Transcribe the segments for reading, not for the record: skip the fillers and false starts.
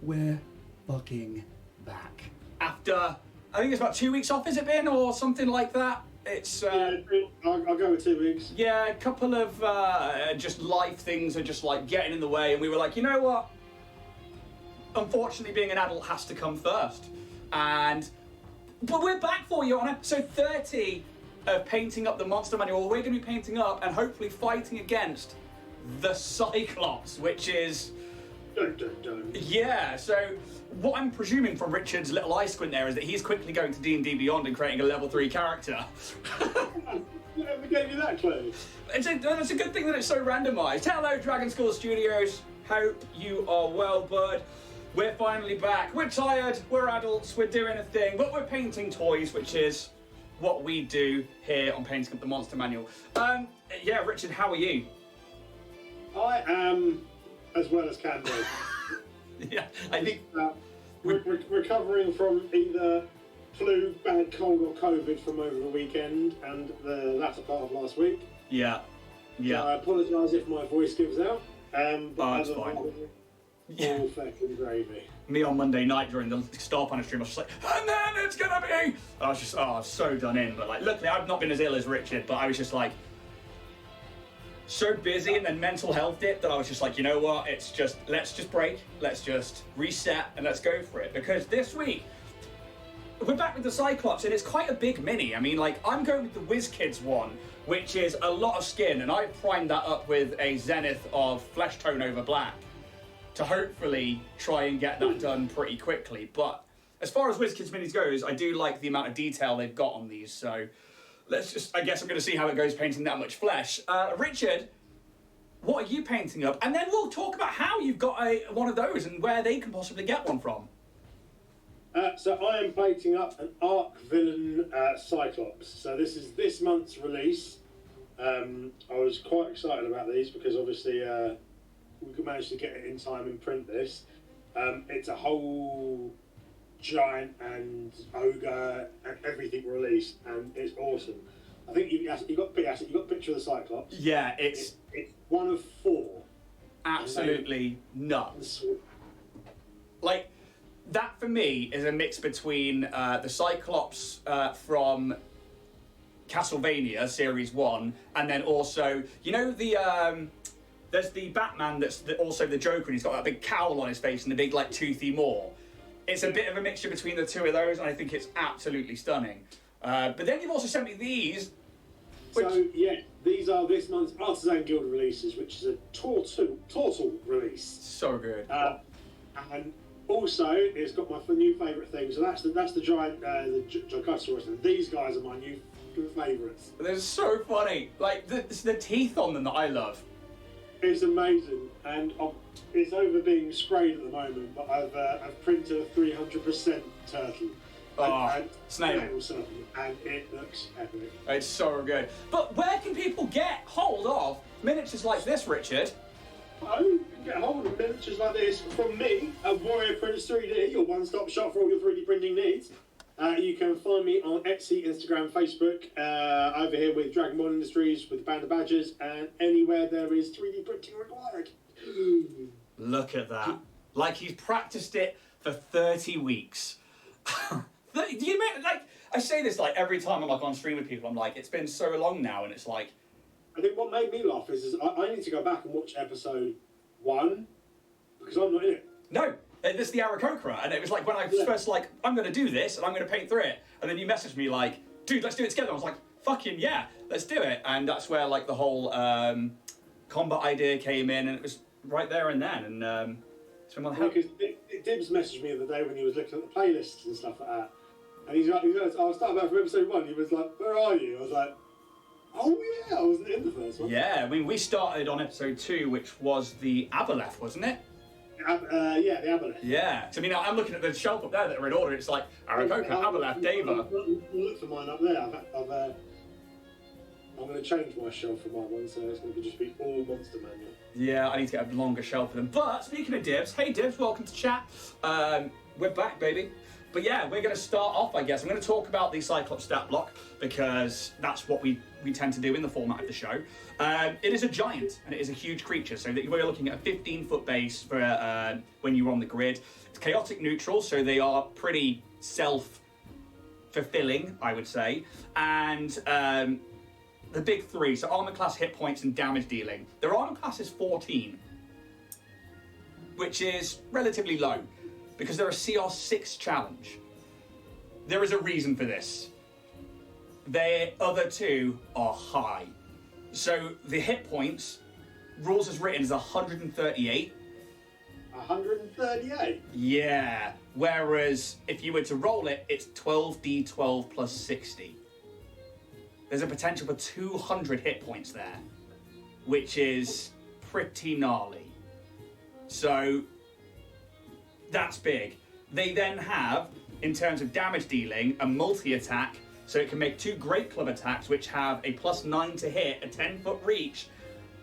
we're fucking back. After, I think it's about 2 weeks off, has it been, or something like that? It's I'll go with 2 weeks. Yeah, a couple of just life things are just like getting in the way, and we were like, you know what? Unfortunately, being an adult has to come first. But we're back for you on episode 30 of Painting Up the Monster Manual. We're going to be painting up and hopefully fighting against the Cyclops, which is... Dun, dun, dun. Yeah, so what I'm presuming from Richard's little eye squint there is that he's quickly going to D&D Beyond and creating a level 3 character. Whoever gave you that clue? It's a good thing that it's so randomised. Hello, Dragon School Studios. Hope you are well, bud. We're finally back. We're tired, we're adults, we're doing a thing, but we're painting toys, which is what we do here on Painting Up the Monster Manual. Yeah, Richard, how are you? I am as well as can be. Yeah, I think... we're recovering from either flu, bad cold or COVID from over the weekend and the latter part of last week. Yeah. So I apologise if my voice gives out. But it's fine. Yeah. All fucking gravy. Me on Monday night during the Starfinder stream, I was just like, and then it's gonna be... I was just, so done in. But like, luckily I've not been as ill as Richard, but I was just like, so busy and then mental health dip that I was just like, you know what, let's just break, let's just reset and let's go for it. Because this week, we're back with the Cyclops and it's quite a big mini. I mean, like, I'm going with the WizKids one, which is a lot of skin, and I've primed that up with a zenith of flesh tone over black to hopefully try and get that done pretty quickly. But as far as WizKids minis goes, I do like the amount of detail they've got on these, so I guess I'm going to see how it goes painting that much flesh. Richard, what are you painting up? And then we'll talk about how you've got one of those and where they can possibly get one from. So I am painting up an Arc Villain Cyclops. So this is this month's release. I was quite excited about these because obviously we could manage to get it in time and print this. It's a whole giant and ogre and everything released, and it's awesome. I think you got a picture of the Cyclops. Yeah, it's one of 4. Absolutely nuts. Like, that for me is a mix between the Cyclops from Castlevania Series 1, and then also, you know, there's the Batman that's also the Joker, and he's got that big cowl on his face and the big, like, toothy maw. It's a bit of a mixture between the two of those, and I think it's absolutely stunning. But then you've also sent me these. So, yeah, these are this month's Artisan Guild releases, which is a Tortle release. So good. And also, it's got my new favourite thing. So that's the giant, the Gigantosaurus, and these guys are my new favourites. They're so funny. Like, it's the teeth on them that I love. It's amazing, and it's over being sprayed at the moment, but I've printed a 300% turtle. Snail. And it looks epic. It's so good. But where can people get hold of miniatures like this, Richard? Oh, you can get hold of miniatures like this from me at Warrior Prints 3D, your one-stop shop for all your 3D printing needs. You can find me on Etsy, Instagram, Facebook, over here with Dragonborn Industries, with the Band of Badgers, and anywhere there is 3D printing required. Look at that. Like he's practiced it for 30 weeks. Like, I say this like every time I'm like on stream with people, I'm like, it's been so long now, and it's like... I think what made me laugh is I need to go back and watch episode 1, because I'm not in it. No, this is the Aarakocra, and it was like when I first like, I'm going to do this, and I'm going to paint through it, and then you messaged me like, dude, let's do it together. I was like, fucking yeah, let's do it. And that's where like the whole combat idea came in, and it was right there and then, and so I'm like, because Dibs messaged me the other day when he was looking at the playlists and stuff like that, and he's like, I was starting back from episode 1, he was like, where are you? I was like, oh yeah, I wasn't in the first one. Yeah, I mean, we started on episode 2, which was the Aboleth, wasn't it? Yeah, the Aboleth. Yeah, so I mean, I'm looking at the shelf up there that are in order. It's like Aarakocra, Aboleth, Deva. Look for mine up there. I'm going to change my shelf for my one, so it's going to just be all Monster Manual. Yeah, I need to get a longer shelf for them. But speaking of Dibs, hey Dibs, welcome to chat. We're back, baby. But yeah, we're going to start off, I guess. I'm going to talk about the Cyclops stat block because that's what we tend to do in the format of the show. It is a giant, and it is a huge creature. So we're looking at a 15-foot base for when you're on the grid. It's chaotic neutral, so they are pretty self-fulfilling, I would say. And the big three, so armor class, hit points, and damage dealing. Their armor class is 14, which is relatively low, because they're a CR6 challenge. There is a reason for this. Their other two are high. So the hit points, rules as written, is 138. 138? Yeah. Whereas if you were to roll it, it's 12d12 plus 60. There's a potential for 200 hit points there, which is pretty gnarly. So that's big. They then have, in terms of damage dealing, a multi-attack, so it can make 2 Great Club attacks, which have a +9 to hit, a 10-foot reach,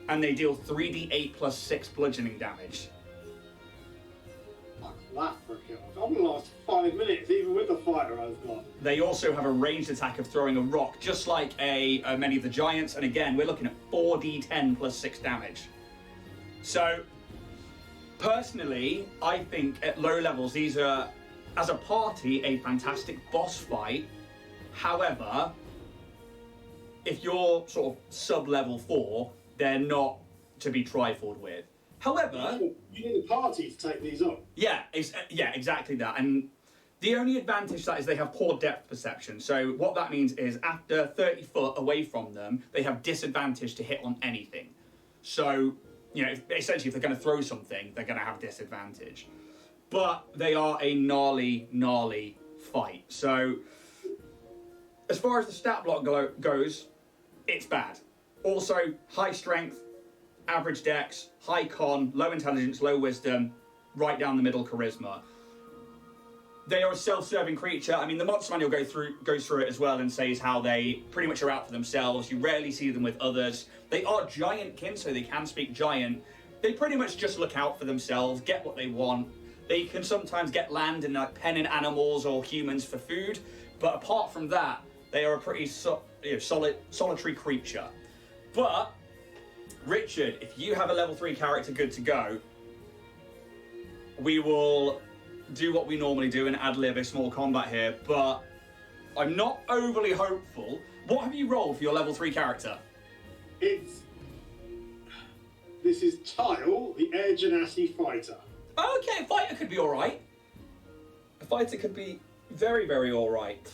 and they deal 3d8 plus 6 bludgeoning damage. Fuck that for a kill. I'm gonna last 5 minutes, even with the fighter I've got. They also have a ranged attack of throwing a rock, just like many of the giants, and again, we're looking at 4d10 plus 6 damage. So, personally, I think at low levels, these are, as a party, a fantastic boss fight. However, if you're sort of sub-level 4, they're not to be trifled with. However, you need a party to take these on. Yeah, exactly that. And the only advantage to that is they have poor depth perception. So what that means is after 30 foot away from them, they have disadvantage to hit on anything. So, you know, essentially if they're going to throw something, they're going to have disadvantage. But they are a gnarly, gnarly fight. So, as far as the stat block goes, it's bad. Also, high strength, average dex, high con, low intelligence, low wisdom, right down the middle charisma. They are a self-serving creature. I mean, the monster manual goes through it as well and says how they pretty much are out for themselves. You rarely see them with others. They are giant-kin, so they can speak giant. They pretty much just look out for themselves, get what they want. They can sometimes get land and like penning animals or humans for food, but apart from that, they are a pretty solitary creature. But Richard, if you have a level 3 character good to go, we will do what we normally do and ad-lib a small combat here, but I'm not overly hopeful. What have you rolled for your level 3 character? This is Tile, the Air Genasi fighter. Okay, a fighter could be alright. A fighter could be very, very alright.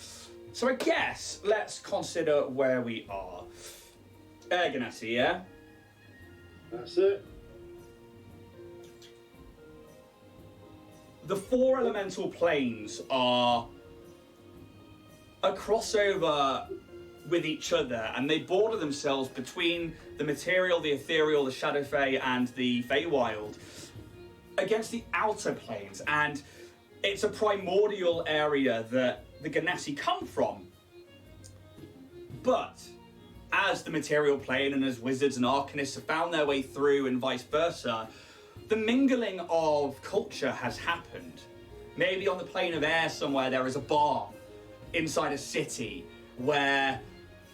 So I guess let's consider where we are. Air Genasi, yeah? That's it. The 4 elemental planes are a crossover with each other, and they border themselves between the material, the ethereal, the shadow fae, and the Feywild against the outer planes. And it's a primordial area that the Genasi come from. But as the material plane and as wizards and arcanists have found their way through and vice versa, the mingling of culture has happened. Maybe on the plane of air somewhere there is a bar inside a city where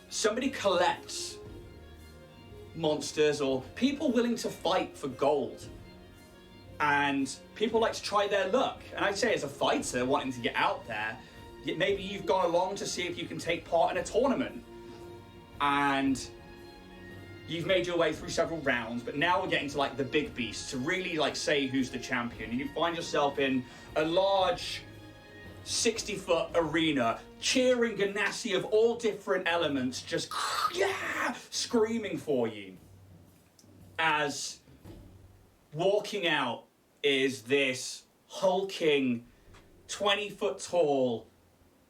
somebody collects monsters or people willing to fight for gold. And people like to try their luck. And I'd say as a fighter wanting to get out there, maybe you've gone along to see if you can take part in a tournament. And you've made your way through several rounds, but now we're getting to like the big beasts to really like say who's the champion. And you find yourself in a large 60-foot arena, cheering Genasi of all different elements, just screaming for you. As walking out is this hulking, 20-foot tall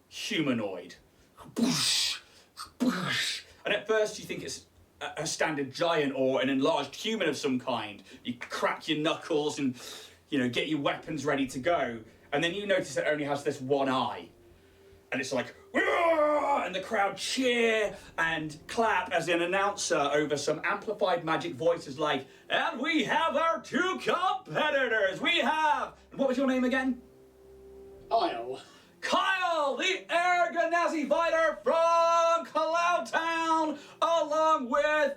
humanoid. And at first you think it's a standard giant or an enlarged human of some kind. You crack your knuckles and, you know, get your weapons ready to go. And then you notice it only has this one eye. And it's like, "Wah!" And the crowd cheer and clap as an announcer over some amplified magic voices like, and we have our 2 competitors. We have, and what was your name again? Kyle. Kyle, the Air Ganassi fighter from Cloud Town, along with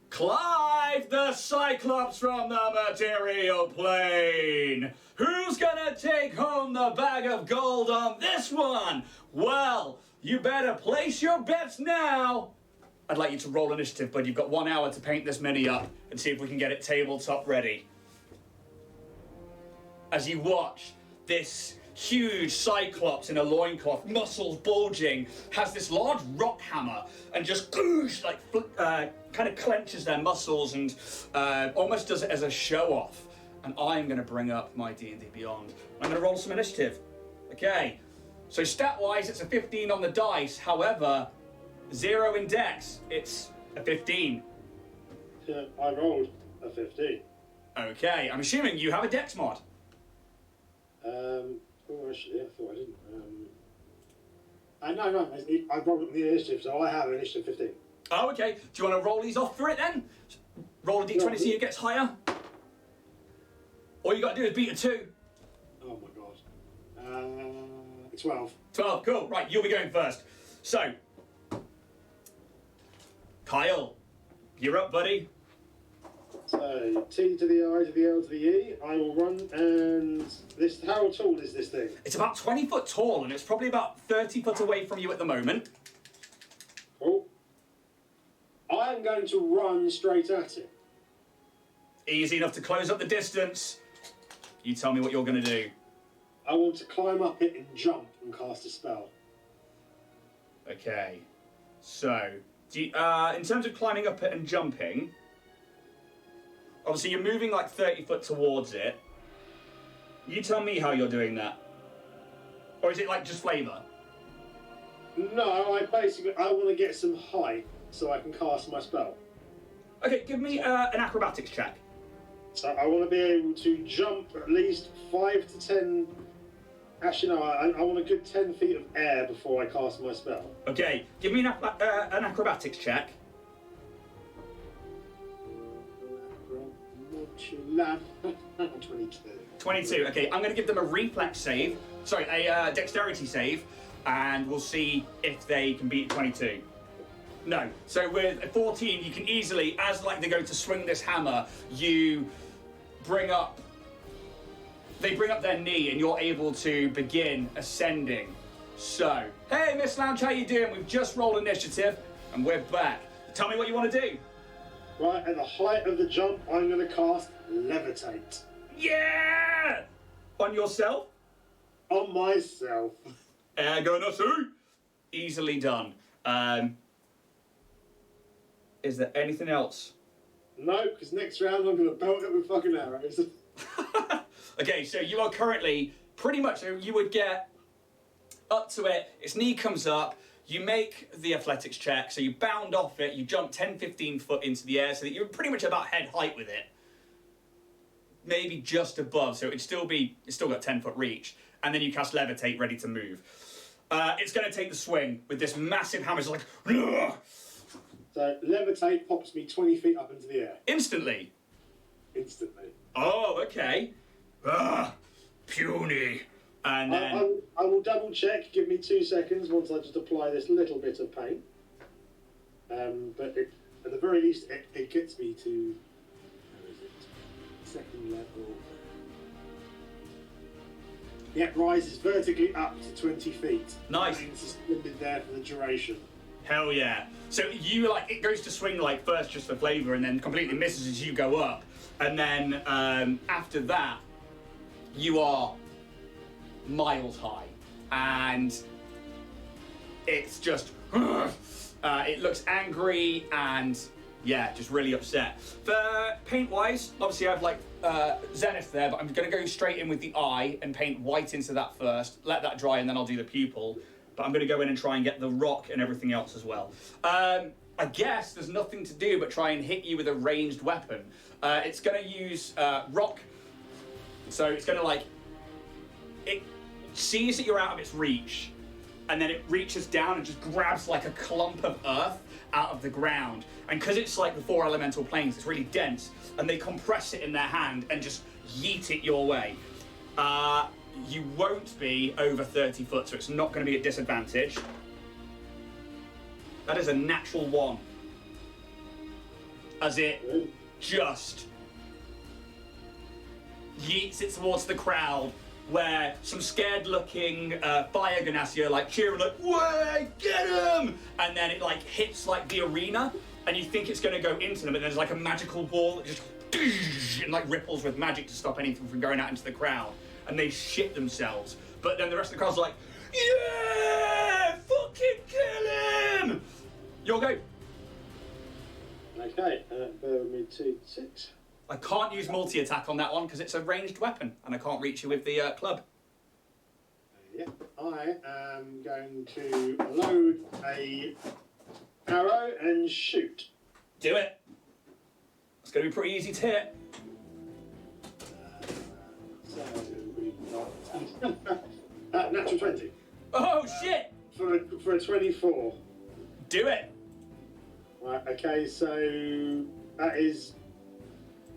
Clive, the Cyclops from the material plane. Who's gonna take home the bag of gold on this one? Well, you better place your bets now. I'd like you to roll initiative, bud. You've got 1 hour to paint this mini up and see if we can get it tabletop ready. As you watch, this huge Cyclops in a loincloth, muscles bulging, has this large rock hammer and just kind of clenches their muscles and almost does it as a show-off. And I'm going to bring up my D&D Beyond. I'm going to roll some initiative. Okay, so stat-wise, it's a 15 on the dice. However, 0 in dex, it's a 15. Yeah, I rolled a 15. Okay, I'm assuming you have a dex mod. Oh, actually, I thought I didn't. No, I rolled up the initiative, so I have an initiative 15. Oh, okay. Do you want to roll these off for it then? Roll a d20, see who gets higher. All you got to do is beat a 2. Oh my god. 12. 12, cool. Right, you'll be going first. So, Kyle, you're up, buddy. So, T to the I to the L to the E. I will run and this. How tall is this thing? It's about 20 foot tall and it's probably about 30 foot away from you at the moment. Cool. I am going to run straight at it. Easy enough to close up the distance. You tell me what you're going to do. I want to climb up it and jump and cast a spell. Okay. So, in terms of climbing up it and jumping, obviously you're moving like 30 foot towards it. You tell me how you're doing that. Or is it like just flavour? No, I want to get some height so I can cast my spell. Okay, give me an acrobatics check. So I want to be able to jump at least 5 to 10... Actually, no, I want a good 10 feet of air before I cast my spell. Okay, give me an acrobatics check. 22. 22, okay, I'm going to give them a reflex save. Sorry, a dexterity save. And we'll see if they can beat 22. No. So with a 14, you can easily, as like they go to swing this hammer, you bring up... They bring up their knee and you're able to begin ascending. So, hey, Miss Lounge, how you doing? We've just rolled initiative and we're back. Tell me what you want to do. Right, at the height of the jump, I'm going to cast Levitate. Yeah! On yourself? On myself. Ergonasu. Easily done. Is there anything else? No, because next round I'm going to belt it with fucking arrows. Okay, so you are currently pretty much, you would get up to it, its knee comes up, you make the athletics check, so you bound off it, you jump 10, 15 foot into the air so that you're pretty much about head height with it. Maybe just above, so it's still got 10 foot reach. And then you cast Levitate, ready to move. It's going to take the swing with this massive hammer. It's like, ugh! So Levitate pops me 20 feet up into the air. Instantly. Instantly. Oh, okay. Puny. And then... I will double check. Give me 2 seconds once I just apply this little bit of paint. But at the very least, it gets me to... Where is it? Second level. Yeah, it rises vertically up to 20 feet. Nice. It's suspended there for the duration. Hell yeah. So you, like, it goes to swing, like, first just for flavour and then completely misses as you go up. And then after that, you are miles high. And it's just... it looks angry and, yeah, just really upset. For paint-wise, obviously I have, like, Zenith there, but I'm going to go straight in with the eye and paint white into that first. Let that dry and then I'll do the pupil. But I'm going to go in and try and get the rock and everything else as well. I guess there's nothing to do but try and hit you with a ranged weapon. It's going to use rock. So it's going to, like... It sees that you're out of its reach. And then it reaches down and just grabs, like, a clump of earth out of the ground. And because it's, like, the 4 elemental planes, it's really dense. And they compress it in their hand and just yeet it your way. you won't be over 30 foot, so it's not going to be at disadvantage. That is a natural 1. As it just yeets it towards the crowd, where some scared-looking fire ganassi are like cheering, like, "Way, get him!" And then it like hits like the arena, and you think it's going to go into them, and there's like a magical ball that just and like ripples with magic to stop anything from going out into the crowd, and they shit themselves. But then the rest of the crowd's like, "Yeah, fucking kill him!" Your go. Okay, bear with me 2d6. I can't use multi-attack on that one because it's a ranged weapon, and I can't reach you with the club. Yeah, I am going to load a arrow and shoot. Do it. It's going to be pretty easy to hit. So we got natural 20 Oh shit! for a 24. Do it. Right. Okay. So that is.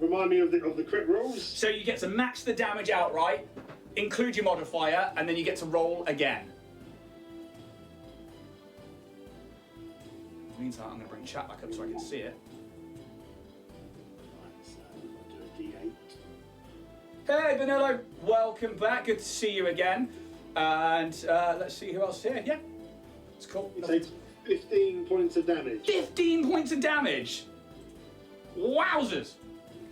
Remind me of the crit rules. So you get to max the damage outright, include your modifier, and then you get to roll again. In the meantime, I'm going to bring chat back up so I can see it. Right, so I'll do a D8. Hey, Vanillo, welcome back. Good to see you again. And let's see who else is here. Yeah, it's cool. You take 15 points of damage. 15 points of damage. Wowzers.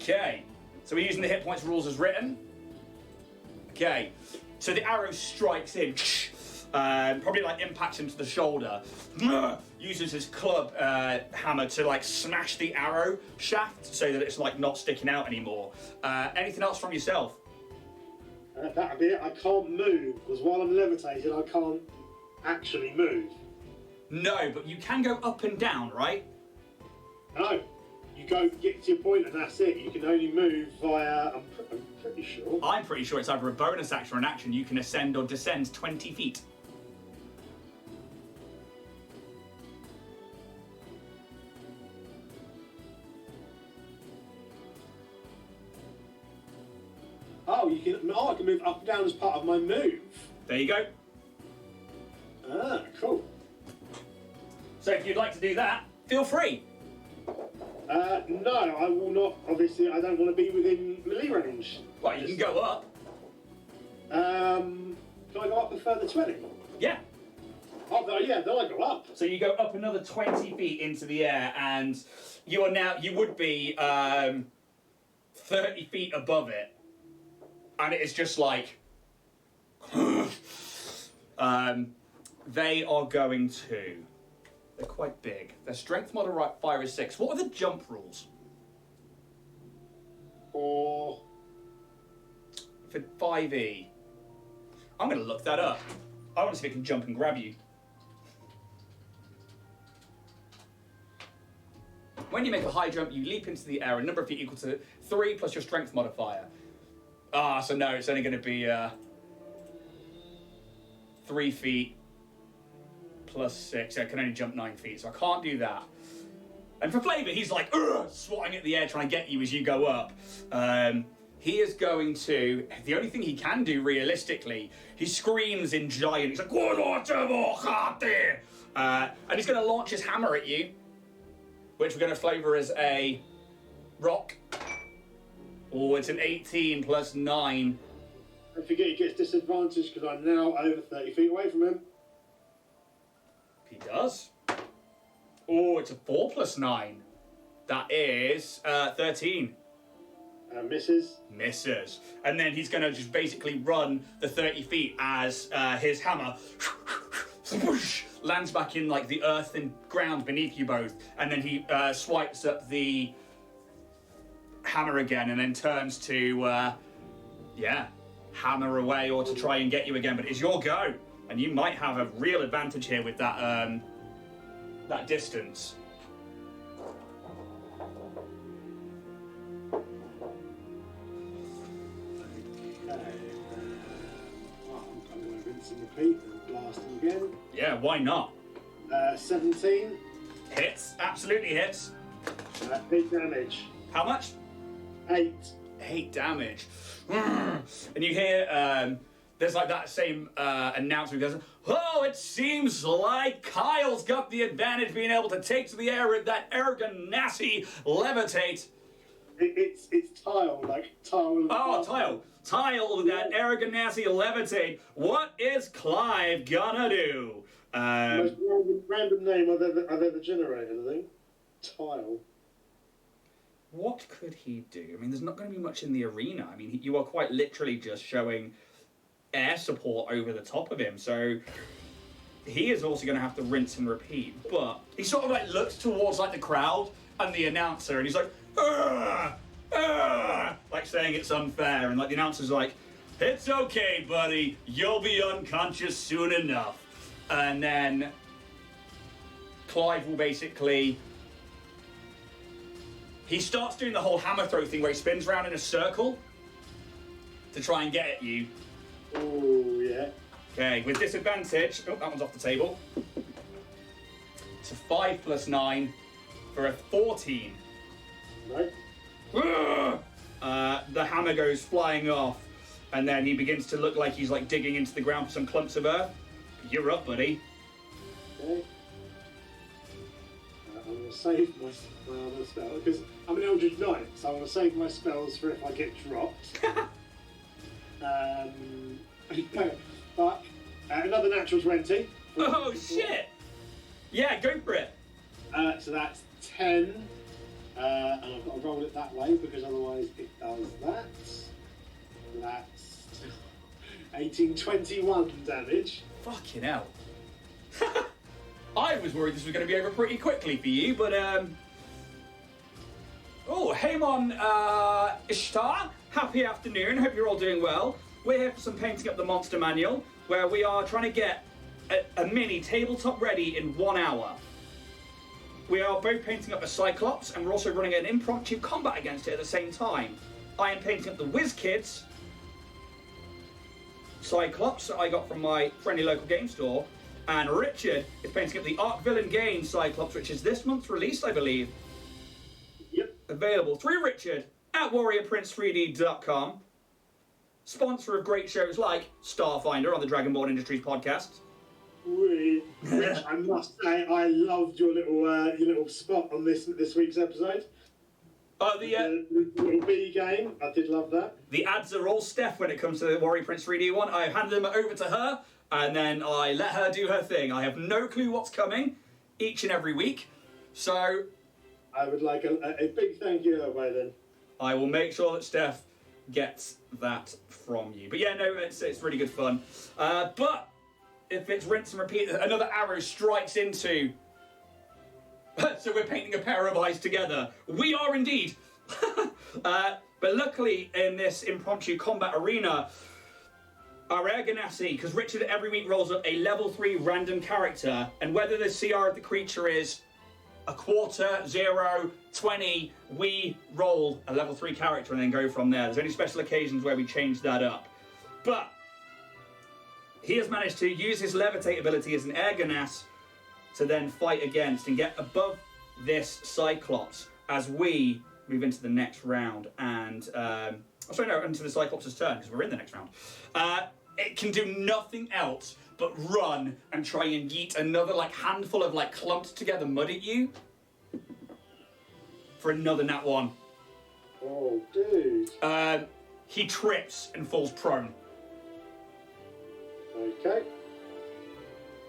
Okay, so we're using the hit points rules as written. Okay, so the arrow strikes in, probably like impacts him to the shoulder. Uses his club hammer to like smash the arrow shaft so that it's like not sticking out anymore. Anything else from yourself? That'll be it. I can't move because while I'm levitated, I can't actually move. No, but you can go up and down, right? No. You go get to your point and that's it. You can only move via. I'm pretty sure. I'm pretty sure it's either a bonus action or an action. You can ascend or descend 20 feet. Oh, you can. Oh, I can move up and down as part of my move. There you go. Ah, cool. So if you'd like to do that, feel free. No, I will not. Obviously, I don't want to be within melee range. Well, you can go up. Can I go up a further 20? Yeah. Oh, yeah, then I go up. So you go up another 20 feet into the air, and you would be 30 feet above it. And it is just like, they are going to, they're quite big. Their strength modifier is 6. What are the jump rules? Or For 5e. I'm going to look that up. I want to see if it can jump and grab you. When you make a high jump, you leap into the air a number of feet equal to 3 plus your strength modifier. Ah, so no, it's only going to be 3 feet plus 6. I can only jump 9 feet, so I can't do that. And for flavour, he's like, swatting at the air, trying to get you as you go up. He is going to, the only thing he can do realistically, he screams in giant, he's like, and he's going to launch his hammer at you, which we're going to flavour as a rock. Oh, it's an 18 plus 9. don't forget he gets disadvantage because I'm now over 30 feet away from him. He does. Oh, it's a 4 plus 9. That is 13. Misses. Misses. And then he's going to just basically run the 30 feet as his hammer lands back in like the earth and ground beneath you both. And then he swipes up the hammer again and then turns to, hammer away or to try and get you again. But it's your go. And you might have a real advantage here with that, that distance. I'm going to rinse and repeat and blast him again. Yeah, why not? 17. Hits. Absolutely hits. 8 damage. How much? 8. 8 damage. And you hear there's like that same announcement goes, oh, it seems like Kyle's got the advantage being able to take to the air with that Erganassi levitate. It's tile, like tile. Oh, tile with that Erganassi levitate. What is Clive gonna do? Most random name I've ever generated, I think. Tile. What could he do? I mean, there's not going to be much in the arena. I mean, you are quite literally just showing air support over the top of him, so he is also going to have to rinse and repeat. But he sort of like looks towards like the crowd and the announcer, and he's like, "Argh! Argh!" like saying it's unfair, and like the announcer's like, it's okay, buddy, you'll be unconscious soon enough. And then Clive will basically, he starts doing the whole hammer throw thing where he spins around in a circle to try and get at you. Oh, yeah. Okay, with disadvantage. Oh, that one's off the table. It's a 5 plus 9 for a 14. Right. The hammer goes flying off, and then he begins to look like he's like digging into the ground for some clumps of earth. You're up, buddy. Okay. I'm going to save my other spell, because I'm an Eldritch Knight, so I'm going to save my spells for if I get dropped. But another natural 20. Oh, shit! Yeah, go for it. So that's 10. And I've got to roll it that way, because otherwise it does that. That's 18, 21 damage. Fucking hell. I was worried this was going to be over pretty quickly for you, but oh, Haemon Ishtar, happy afternoon, hope you're all doing well. We're here for some painting up the monster manual, where we are trying to get a mini tabletop ready in 1 hour. We are both painting up a Cyclops, and we're also running an impromptu combat against it at the same time. I am painting up the WizKids Cyclops that I got from my friendly local game store, and Richard is painting up the Arc Villain Game Cyclops, which is this month's release, I believe. Yep. Available through Richard at warriorprince3d.com. Sponsor of great shows like Starfinder on the Dragonborn Industries podcast. Which I must say, I loved your little spot on this week's episode. Oh, the little B game, I did love that. The ads are all Steph when it comes to the Warrior Prince 3D one. I handed them over to her, and then I let her do her thing. I have no clue what's coming each and every week, so I would like a big thank you that way then. I will make sure that Steph gets that from you. But yeah, no, it's really good fun. But if it's rinse and repeat, another arrow strikes into. So we're painting a pair of eyes together. We are indeed. But luckily, in this impromptu combat arena, our Erganassi, because Richard every week rolls up a level 3 random character, and whether the CR of the creature is a quarter, 0, 20, we roll a level 3 character and then go from there. There's only special occasions where we change that up. But he has managed to use his levitate ability as an Erganas to then fight against and get above this Cyclops as we move into the next round. And, into the Cyclops' turn, because we're in the next round. It can do nothing else but run and try and yeet another handful of clumped together mud at you for another nat 1. Oh, dude. He trips and falls prone. Okay.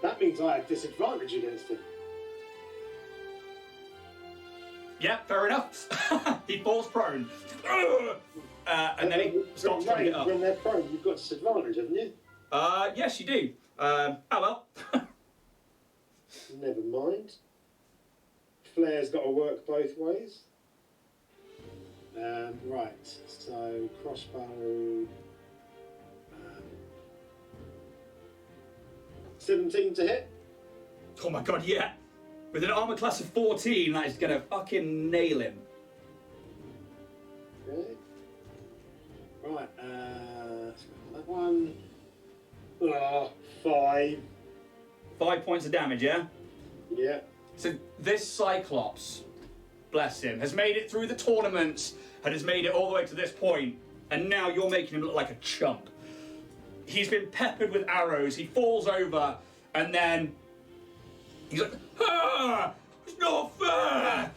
That means I have disadvantage against him. Yeah, fair enough. He falls prone. And then he stops trying to get up. When they're prone, you've got disadvantage, haven't you? Yes, you do. Oh well. Never mind. Flare's got to work both ways. Right, so crossbow. 17 to hit. Oh my god, yeah. With an armor class of 14, that is gonna fucking nail him. Okay. Right, that one. 5. 5 points of damage, yeah? Yeah. So this Cyclops, bless him, has made it through the tournaments and has made it all the way to this point, and now you're making him look like a chump. he's been peppered with arrows. He falls over, and then he's like, ah, it's not fair.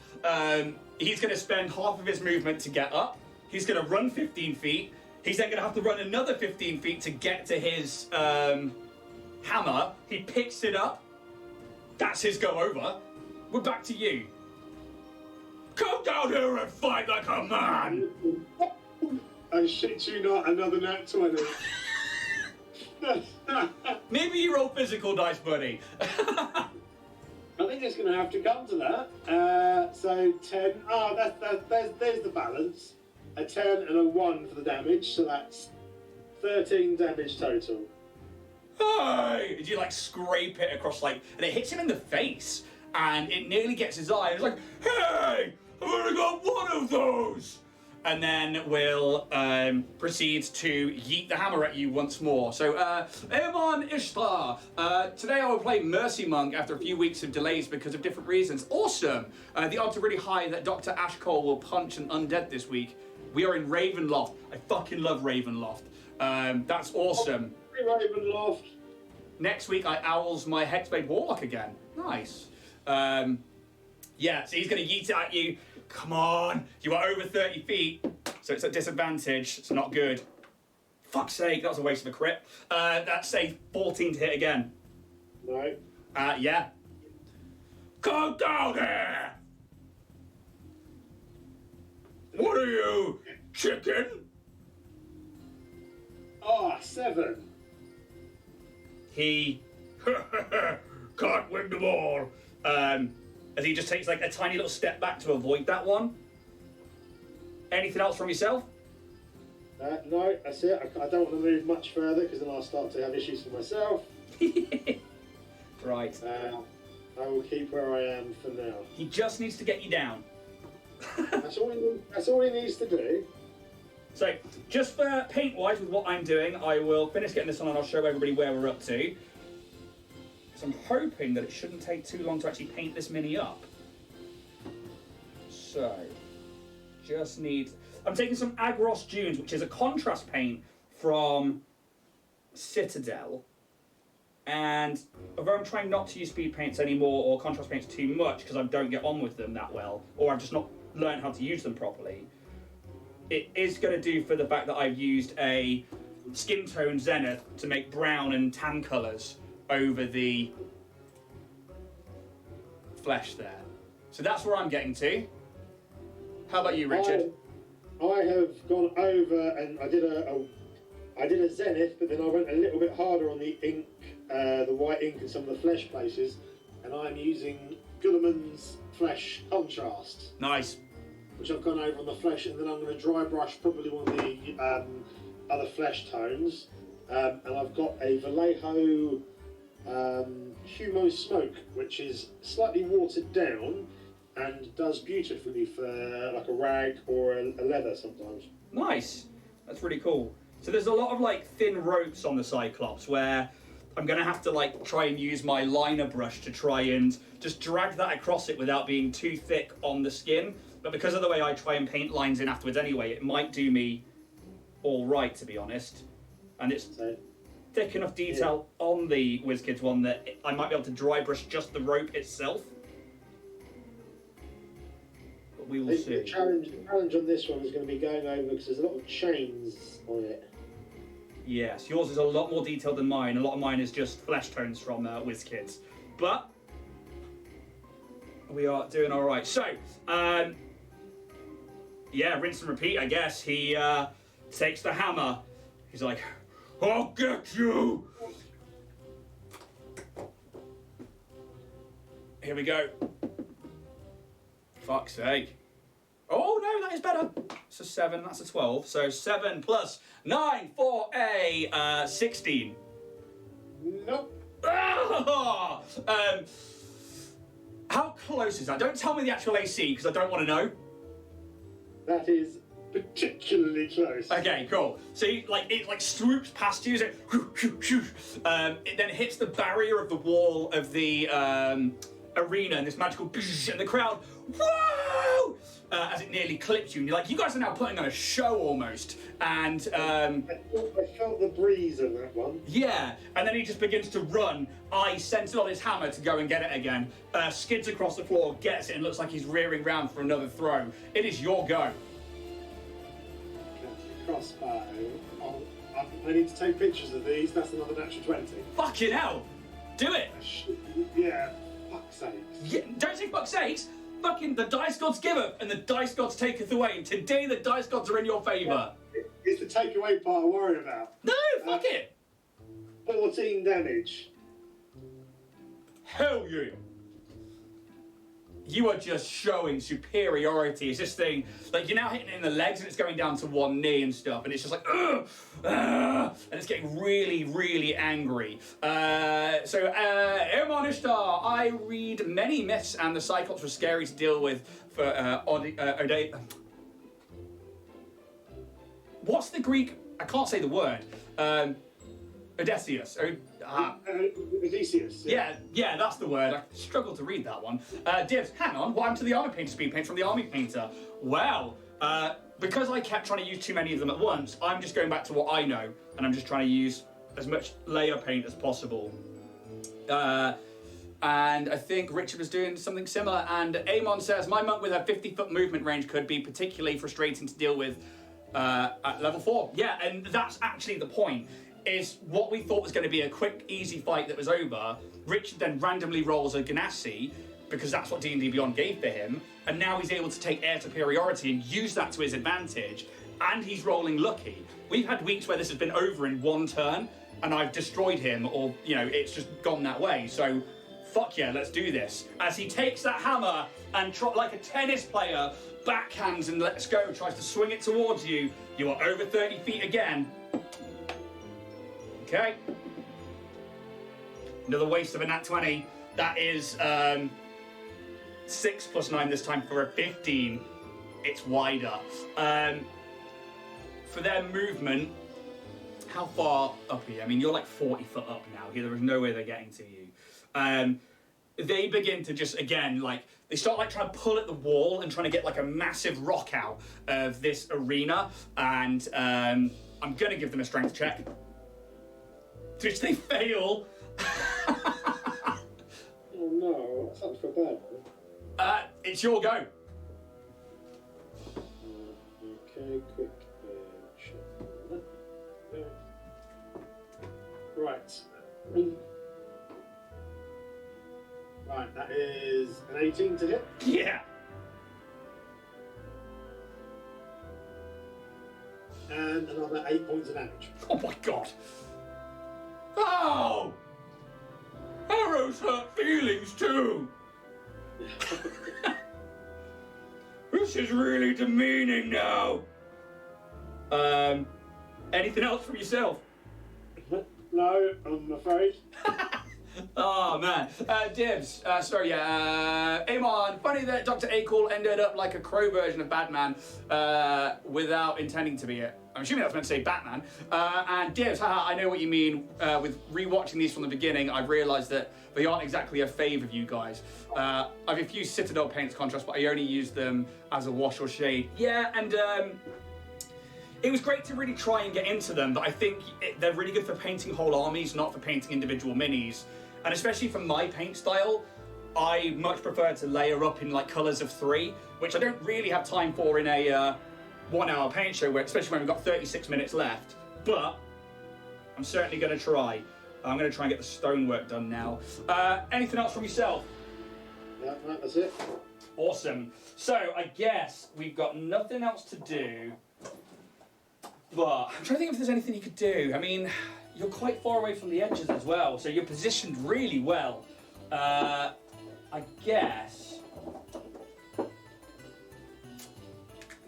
He's going to spend half of his movement to get up. He's going to run 15 feet. He's then going to have to run another 15 feet to get to his hammer. He picks it up. That's his go over. We're back to you. Come down here and fight like a man. I shit you not, another nat 20. Maybe you roll physical dice, buddy. I think it's going to have to come to that. So 10. There's the balance. A 10 and a 1 for the damage, so that's 13 damage total. Hey! Did you like scrape it across and it hits him in the face, and it nearly gets his eye. It's like, hey, I've only got one of those. And then we'll proceed to yeet the hammer at you once more. So, Amon Ishtar. Today I will play Mercy Monk after a few weeks of delays because of different reasons. Awesome! The odds are really high that Dr. Ashcole will punch an undead this week. We are in Ravenloft. I fucking love Ravenloft. That's awesome. Ravenloft. Next week I owls my Hexblade Warlock again. Nice. Yeah, so he's going to yeet it at you. Come on, you are over 30 feet, so it's a disadvantage. It's not good. Fuck's sake, that was a waste of a crit. That's a 14 to hit again. No. Yeah. Go down here! What are you, chicken? 7. He can't win them all. As he just takes a tiny little step back to avoid that one. Anything else from yourself? No, that's it. I don't want to move much further because then I'll start to have issues for myself. Right. I will keep where I am for now. He just needs to get you down. That's all he needs to do. So, just for paint-wise with what I'm doing, I will finish getting this on and I'll show everybody where we're up to. So I'm hoping that it shouldn't take too long to actually paint this mini up. So, just need... I'm taking some Agros Dunes, which is a contrast paint from Citadel. And although I'm trying not to use speed paints anymore or contrast paints too much because I don't get on with them that well, or I've just not learned how to use them properly, it is going to do for the fact that I've used a skin tone zenith to make brown and tan colours over the flesh there. So that's where I'm getting to. How about you, Richard? I have gone over and I did a zenith, but then I went a little bit harder on the ink, the white ink and some of the flesh places, and I'm using Gulliman's flesh contrast. Nice. Which I've gone over on the flesh, and then I'm going to dry brush probably one of the other flesh tones, and I've got a Vallejo Humo Smoke, which is slightly watered down and does beautifully for like a rag or a leather sometimes. Nice. That's really cool. So there's a lot of thin ropes on the Cyclops where I'm going to have to try and use my liner brush to try and just drag that across it without being too thick on the skin. But because of the way I try and paint lines in afterwards anyway, it might do me all right, to be honest. And it's thick enough detail on the WizKids one that I might be able to dry brush just the rope itself. But we will see. The challenge on this one is going to be going over because there's a lot of chains on it. Yes, yours is a lot more detailed than mine. A lot of mine is just flesh tones from WizKids. But we are doing all right. So, yeah, rinse and repeat, I guess. He takes the hammer. He's like, I'll get you! Here we go. Fuck's sake. Oh, no, that is better. It's a 7, that's a 12. So 7 plus 9 for a 16. Nope. Ah! How close is that? Don't tell me the actual AC, because I don't want to know. That is particularly close. Okay, cool. So it swoops past you, so it then hits the barrier of the wall of the arena and this magical and the crowd, whoa! As it nearly clips you, and you're like, you guys are now putting on a show almost. And I felt the breeze of that one. yeah, and then he just begins to run. I centered on his hammer to go and get it again. Skids across the floor, gets it, and looks like he's rearing round for another throw. It is your go. Crossbow. I need to take pictures of these. That's another natural 20. Fucking hell! Do it! Yeah, fuck's sakes. Yeah, don't say fuck's sakes! Fucking the dice gods giveth and the dice gods taketh away. And today the dice gods are in your favour. It's the takeaway part I'm worried about. No, fuck it! 14 damage. Hell yeah! You are just showing superiority. It's this thing, like you're now hitting it in the legs and it's going down to one knee and stuff, and it's just like, ugh, and it's getting really, really angry. Ermon Ishtar, I read many myths and the Cyclops were scary to deal with for Ode. What's the Greek? I can't say the word. Odysseus. Odysseus. Yeah, that's the word. I struggled to read that one. Divs, hang on. What happened to the army painter speed paint from the army painter? Well, because I kept trying to use too many of them at once, I'm just going back to what I know, and I'm just trying to use as much layer paint as possible. And I think Richard was doing something similar. And Amon says, my monk with a 50-foot movement range could be particularly frustrating to deal with at level 4. Yeah, and that's actually the point. Is what we thought was going to be a quick, easy fight that was over. Richard then randomly rolls a Ganassi, because that's what D&D Beyond gave for him, and now he's able to take air superiority and use that to his advantage, and he's rolling lucky. We've had weeks where this has been over in one turn, and I've destroyed him, or, you know, it's just gone that way, so fuck yeah, let's do this. As he takes that hammer and, like a tennis player, backhands and lets go, tries to swing it towards you. You are over 30 feet again. Okay. Another waste of a nat 20. That is 6 plus 9 this time for a 15. It's wider. For their movement, how far up are you? I mean, you're like 40 foot up now. There is no way they're getting to you. They begin to just, again, like, they start like trying to pull at the wall and trying to get like a massive rock out of this arena. And I'm going to give them a strength check. Which they fail. Oh no, that sounds so bad. It's your go. Okay, quick check. Right. Right, that is an 18 to hit. Yeah. And another 8 points of damage. Oh my god. Oh! Arrows hurt feelings too. This is really demeaning now. Anything else from yourself? No, I'm afraid. Oh man, Dibs, Amon, funny that Dr. Akul ended up like a crow version of Batman without intending to be it. I'm assuming that's meant to say Batman. And Dibs, haha, I know what you mean. With rewatching these from the beginning, I've realised that they aren't exactly a fave of you guys. I've a few Citadel paints contrast, but I only use them as a wash or shade. Yeah, and it was great to really try and get into them, but I think they're really good for painting whole armies, not for painting individual minis. And especially for my paint style, I much prefer to layer up in like colours of 3, which I don't really have time for in a 1 hour paint show, especially when we've got 36 minutes left. But I'm certainly going to try. I'm going to try and get the stonework done now. Anything else from yourself? No, that's it. Awesome. So I guess we've got nothing else to do. But I'm trying to think if there's anything you could do. I mean, you're quite far away from the edges as well, so you're positioned really well. I guess.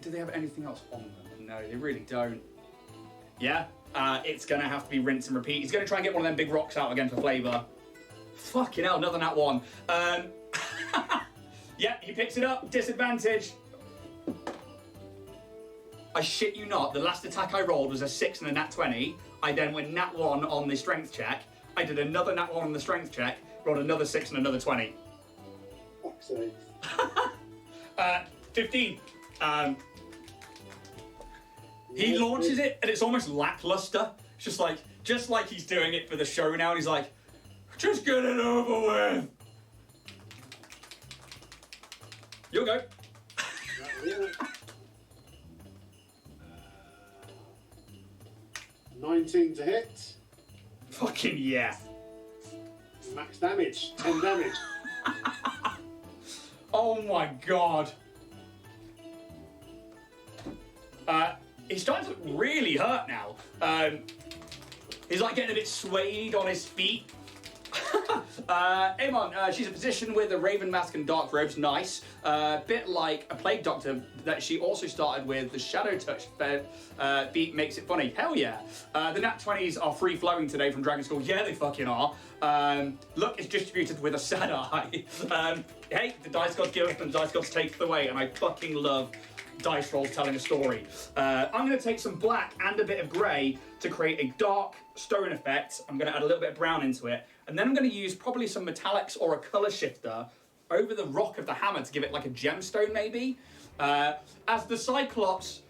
Do they have anything else on them? No, they really don't. Yeah, it's gonna have to be rinse and repeat. He's gonna try and get one of them big rocks out again for flavour. Fucking hell, another nat 1. Yeah, he picks it up, disadvantage. I shit you not, the last attack I rolled was a 6 and a nat 20. I then went nat 1 on the strength check. I did another nat 1 on the strength check, rolled another 6 and another 20. fuck's sake. 15. He launches it, and it's almost lackluster. It's just like he's doing it for the show now, and he's like, just get it over with. You'll go. 19 to hit. Fucking yeah. Max damage. 10 damage. Oh my god. He's starting to look really hurt now. He's like getting a bit swayed on his feet. Amon, she's a physician with a raven mask and dark robes. Nice. Bit like a plague doctor that she also started with. The shadow touch beat makes it funny. Hell yeah. The nat 20s are free flowing today from Dragon School. Yeah, they fucking are. Luck is distributed with a sad eye. Hey, the dice gods give and the dice gods take away, and I fucking love dice rolls telling a story. I'm going to take some black and a bit of grey to create a dark stone effect. I'm going to add a little bit of brown into it, and then I'm going to use probably some metallics or a colour shifter over the rock of the hammer to give it like a gemstone maybe. As the Cyclops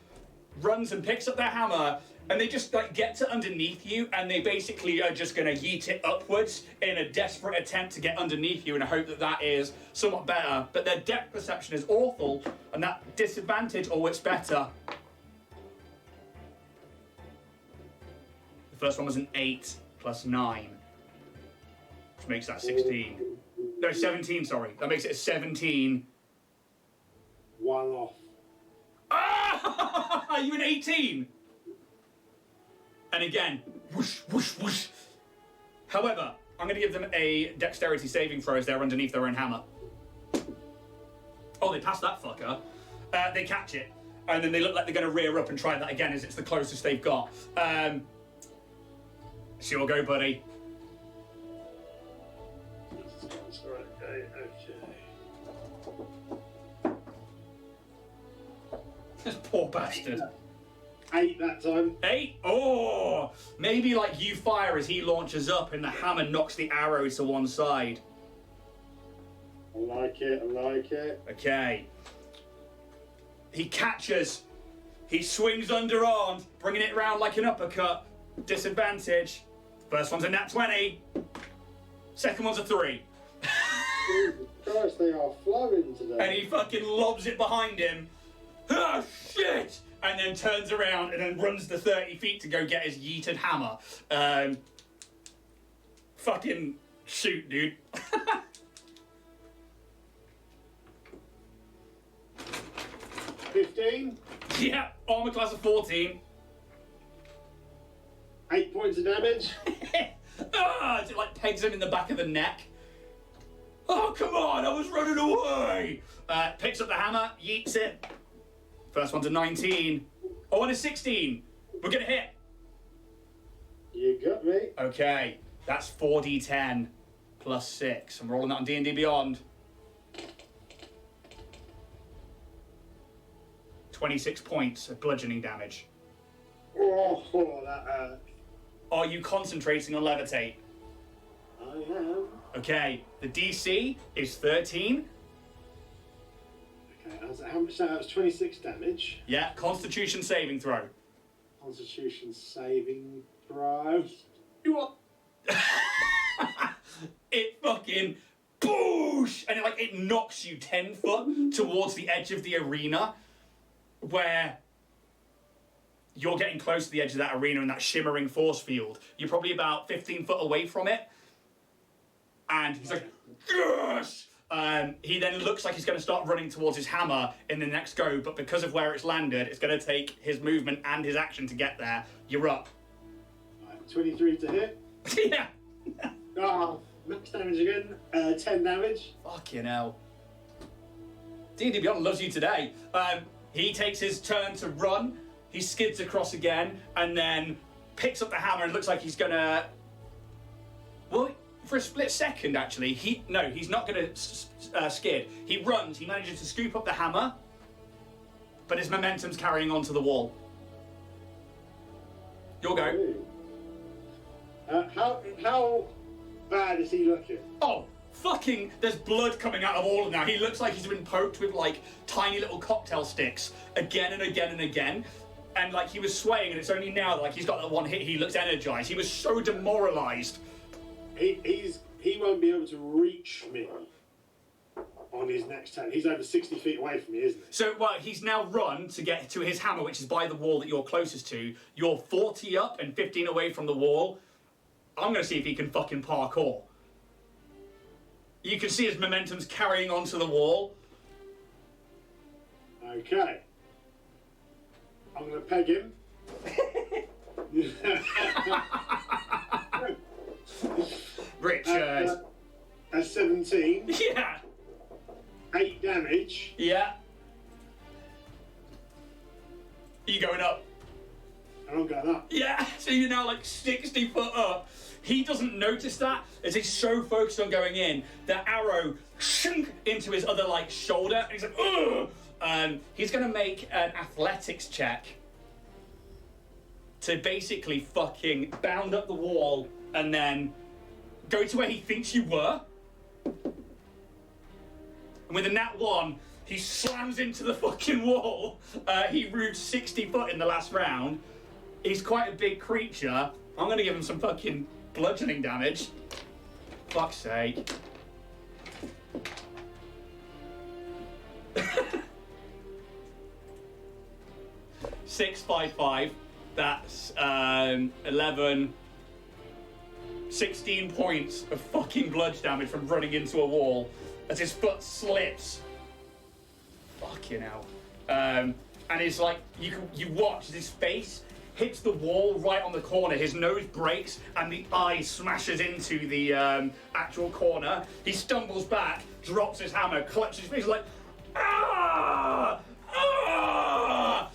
runs and picks up their hammer, and they just like get to underneath you, and they basically are just going to yeet it upwards in a desperate attempt to get underneath you, and I hope that that is somewhat better. But their depth perception is awful, and that disadvantage, oh, it's better. The first one was an 8 plus 9, which makes that 16. No, 17, sorry. That makes it a 17. One off. Ah! Are you an 18? And again, whoosh, whoosh, whoosh. However, I'm going to give them a dexterity saving throw as they're underneath their own hammer. Oh, they passed that fucker. They catch it, and then they look like they're going to rear up and try that again as it's the closest they've got. Sure, go, buddy. Okay. This poor bastard. 8 that time. 8? Oh! Maybe like you fire as he launches up and the hammer knocks the arrow to one side. I like it. Okay. He catches. He swings underarm, bringing it round like an uppercut. Disadvantage. First one's a nat 20. Second one's a 3. Jesus Christ, they are flowing today. And he fucking lobs it behind him. Oh, shit! And then turns around and then runs the 30 feet to go get his yeeted hammer. Fucking shoot, dude. 15. Yeah, armor class of 14. 8 points of damage. It like pegs him in the back of the neck. Oh, come on, I was running away. Picks up the hammer, yeets it. First one's a 19. Oh, and a 16. We're gonna hit. You got me. Okay, that's 4d10 plus 6. I'm rolling that on D&D Beyond. 26 points of bludgeoning damage. Oh, that hurt. Are you concentrating on levitate? I am. Okay, the DC is 13. Okay, how much? That was 26 damage. Yeah, Constitution saving throw. Constitution saving throw. You what? It fucking boosh, and it knocks you 10 foot towards the edge of the arena, where you're getting close to the edge of that arena in that shimmering force field. You're probably about 15 foot away from it, and he's like, yes! He then looks like he's going to start running towards his hammer in the next go, but because of where it's landed, it's going to take his movement and his action to get there. You're up. Right, 23 to hit. Yeah. Oh, max damage again. 10 damage. Fucking hell. D&D Beyond loves you today. He takes his turn to run. He skids across again and then picks up the hammer and looks like he's gonna... Well, for a split second, actually, he's not gonna skid. He runs, he manages to scoop up the hammer, but his momentum's carrying on to the wall. Your go. How bad is he looking? Oh, fucking, there's blood coming out of all of them now. He looks like he's been poked with like tiny little cocktail sticks again and again and again. And like he was swaying, and it's only now that like he's got that one hit, he looks energized. He was so demoralized. He won't be able to reach me on his next turn. He's over 60 feet away from me, isn't he? So, well, he's now run to get to his hammer, which is by the wall that you're closest to. You're 40 up and 15 away from the wall. I'm going to see if he can fucking parkour. You can see his momentum's carrying onto the wall. Okay. I'm going to peg him. Richard. At 17. Yeah. 8 damage. Yeah. Are you going up? And I'm going up. Yeah, so you're now like 60 foot up. He doesn't notice that as he's so focused on going in. The arrow shunk into his other like shoulder, and he's like, ugh! He's gonna make an athletics check to basically fucking bound up the wall and then go to where he thinks you were. And with a nat 1, he slams into the fucking wall. He rooted 60 foot in the last round. He's quite a big creature. I'm gonna give him some fucking bludgeoning damage. Fuck's sake. Six, 5, 5. That's 11, 16 points of fucking bludge damage from running into a wall as his foot slips. Fucking hell. And it's like you watch as his face hits the wall right on the corner. His nose breaks and the eye smashes into the actual corner. He stumbles back, drops his hammer, clutches his face, like, ah! Ah!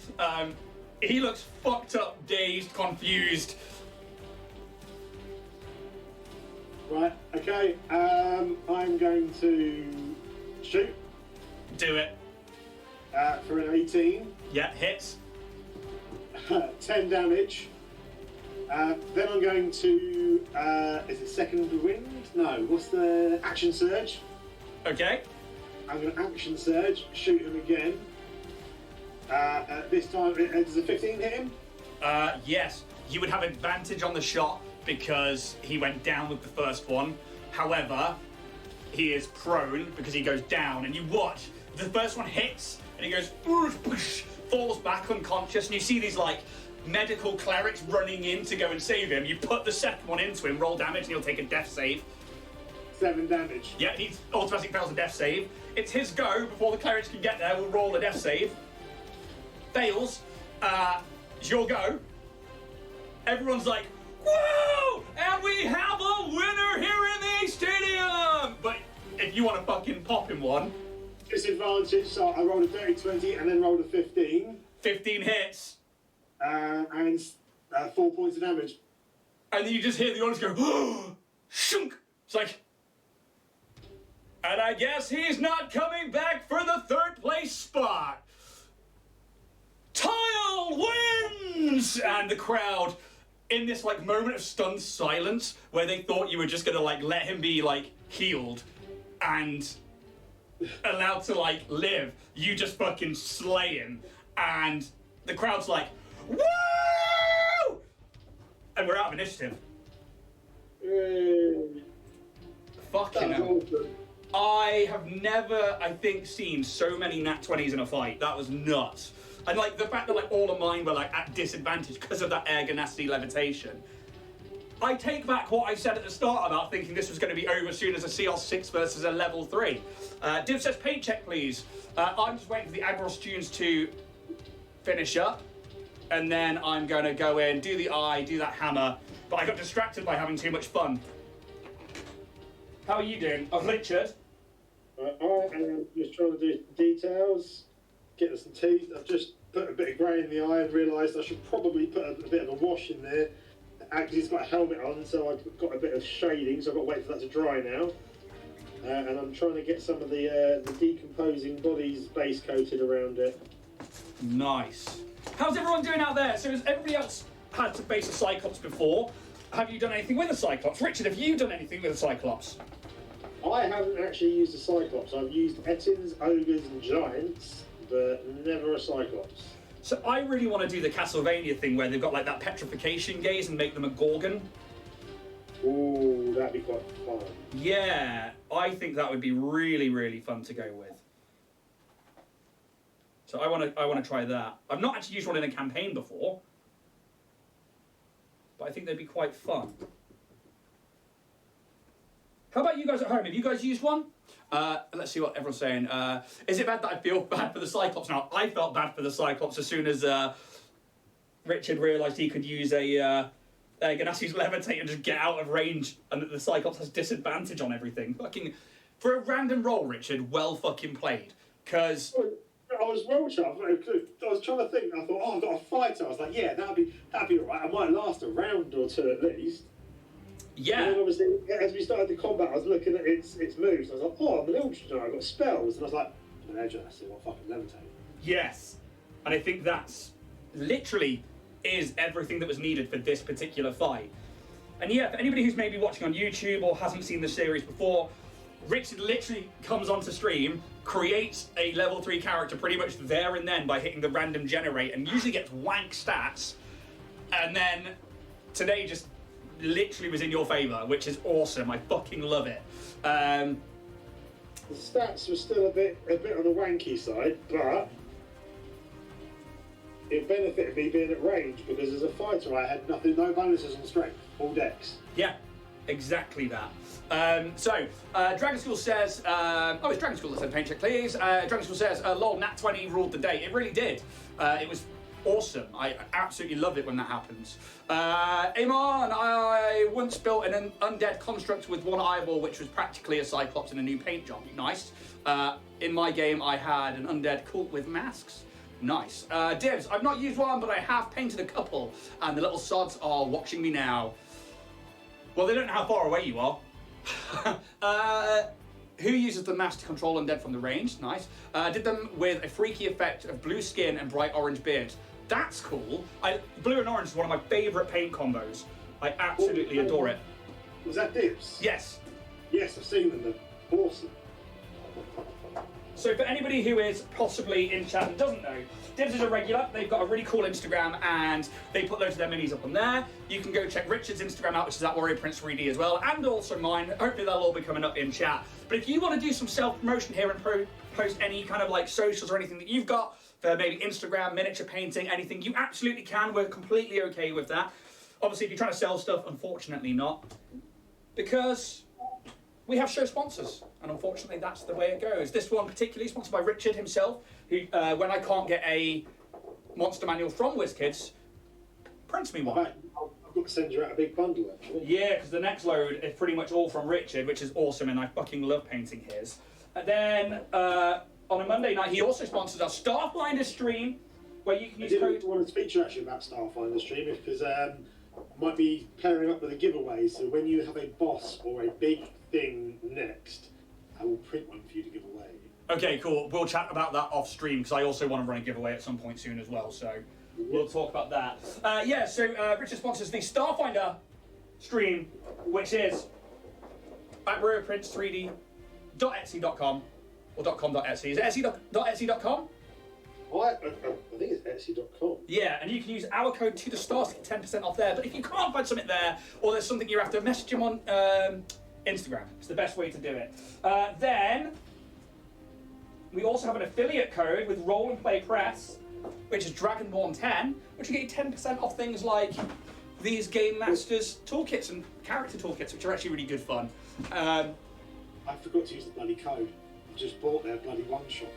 He looks fucked up, dazed, confused. Right, okay. I'm going to shoot. Do it. For an 18. Yeah, hits. 10 damage. Then I'm going to, is it second wind? No, what's the action surge? Okay. I'm going to action surge, shoot him again. This time, does a 15 hit him? Yes. You would have advantage on the shot because he went down with the first one. However, he is prone because he goes down, and you watch. The first one hits, and he goes, falls back unconscious, and you see these like medical clerics running in to go and save him. You put the second one into him, roll damage, and he'll take a death save. 7 damage. Yeah, he automatically fails a death save. It's his go before the clerics can get there. We'll roll a death save. Fails. It's your go. Everyone's like, whoa! And we have a winner here in the stadium! But if you want to fucking pop him one. Disadvantage, so I rolled a dirty 20 and then rolled a 15. 15 hits. And 4 points of damage. And then you just hear the audience go, oh, shunk! It's like, and I guess he's not coming back for the third place spot. Tile wins! And the crowd, in this like moment of stunned silence, where they thought you were just gonna like let him be like healed and allowed to like live, you just fucking slay him, and the crowd's like, woo! And we're out of initiative. Fucking hell. Awesome. I have never, I think, seen so many nat 20s in a fight. That was nuts. And like the fact that like all of mine were like at disadvantage because of that air ganasty levitation. I take back what I said at the start about thinking this was going to be over as soon as a CL6 versus a level 3. Div says paint check, please. I'm just waiting for the Admiral Stunes to finish up. And then I'm going to go in, do the eye, do that hammer. But I got distracted by having too much fun. How are you doing? Oh, Richard. Alright, and just trying to do details. Getting some teeth. I've just put a bit of grey in the eye and realised I should probably put a bit of a wash in there. Actually, he's got a helmet on, so I've got a bit of shading, so I've got to wait for that to dry now. And I'm trying to get some of the decomposing bodies base coated around it. Nice. How's everyone doing out there? So has everybody else had to face a Cyclops before? Have you done anything with a Cyclops? Richard, have you done anything with a Cyclops? I haven't actually used a Cyclops. I've used Ettins, Ogres and Giants, but never a Cyclops. So I really want to do the Castlevania thing where they've got like that petrification gaze and make them a Gorgon. Ooh, that'd be quite fun. Yeah, I think that would be really, really fun to go with. So I want to try that. I've not actually used one in a campaign before, but I think they'd be quite fun. How about you guys at home? Have you guys used one? Let's see what everyone's saying. Is it bad that I feel bad for the Cyclops now? I felt bad for the Cyclops as soon as Richard realised he could use a Ganassi's levitate and just get out of range, and that the Cyclops has disadvantage on everything. Fucking, for a random roll, Richard, well fucking played. Because I was well chuffed. I was trying to think. I thought, oh, I've got a fighter. I was like, yeah, that'd be alright. I might last a round or two at least. yeah, And then obviously, as we started the combat, I was looking at its moves. I was like, oh, I'm an Eldritch Knight. I've got spells, and I was like, I'm an Edge Genasi. I've got fucking levitate. yes. And I think that's literally is everything that was needed for this particular fight. And yeah, for anybody who's maybe watching on YouTube or hasn't seen the series before, Richard literally comes onto stream, creates a level 3 character pretty much there and then by hitting the random generate, and usually gets wank stats. And then today just literally was in your favour, which is awesome. I fucking love it. The stats were still a bit on the wanky side, but it benefited me being at range because as a fighter I had no bonuses on strength, all decks. Yeah, exactly that. Dragon School says, it's Dragon School that said paint check, please. Dragon School says, lol, Nat 20 ruled the day. It really did. It was awesome. I absolutely loved it when that happens. Amon, I once built an undead construct with one eyeball, which was practically a Cyclops in a new paint job. Nice. In my game, I had an undead cult with masks. Nice. Divs, I've not used one, but I have painted a couple, and the little sods are watching me now. Well, they don't know how far away you are. Who uses the mask to control undead from the range? Nice. Did them with a freaky effect of blue skin and bright orange beard. That's cool. Blue and orange is one of my favourite paint combos. I absolutely adore it. Was that Dips? Yes. Yes, I've seen them. They're awesome. So for anybody who is possibly in chat and doesn't know, Dibs is a regular. They've got a really cool Instagram and they put loads of their minis up on there. You can go check Richard's Instagram out, which is at Warrior Prince 3D as well, and also mine. Hopefully they'll all be coming up in chat. But if you want to do some self-promotion here and post any kind of like socials or anything that you've got for maybe Instagram, miniature painting, anything, you absolutely can. We're completely okay with that. Obviously, if you're trying to sell stuff, unfortunately not. Because we have show sponsors, and unfortunately that's the way it goes. This one particularly sponsored by Richard himself, who, when I can't get a monster manual from WizKids, prints me one. I've got to send you out a big bundle, actually. Yeah, because the next load is pretty much all from Richard, which is awesome, and I fucking love painting his. And then, on a Monday night, he also sponsors our Starfinder stream, where you can use code... I want to speak to you actually about Starfinder stream, because I might be pairing up with a giveaway, so when you have a boss or a big thing next, I will print one for you to give away. Okay, cool. We'll chat about that off stream because I also want to run a giveaway at some point soon as well. So we'll talk about that. Richard sponsors the Starfinder stream, which is at warriorprince3d.etsy.com or .com.etsy. Is it etsy.etsy.com? I think it's etsy.com. Yeah, and you can use our code to the stars to get 10% off there. But if you can't find something there, or there's something you have to message him on Instagram. It's the best way to do it. Then we also have an affiliate code with Roll and Play Press, which is Dragonborn 10, which will get you 10% off things like these Game Masters toolkits and character toolkits, which are actually really good fun. I forgot to use the bloody code. I just bought their bloody one-shot.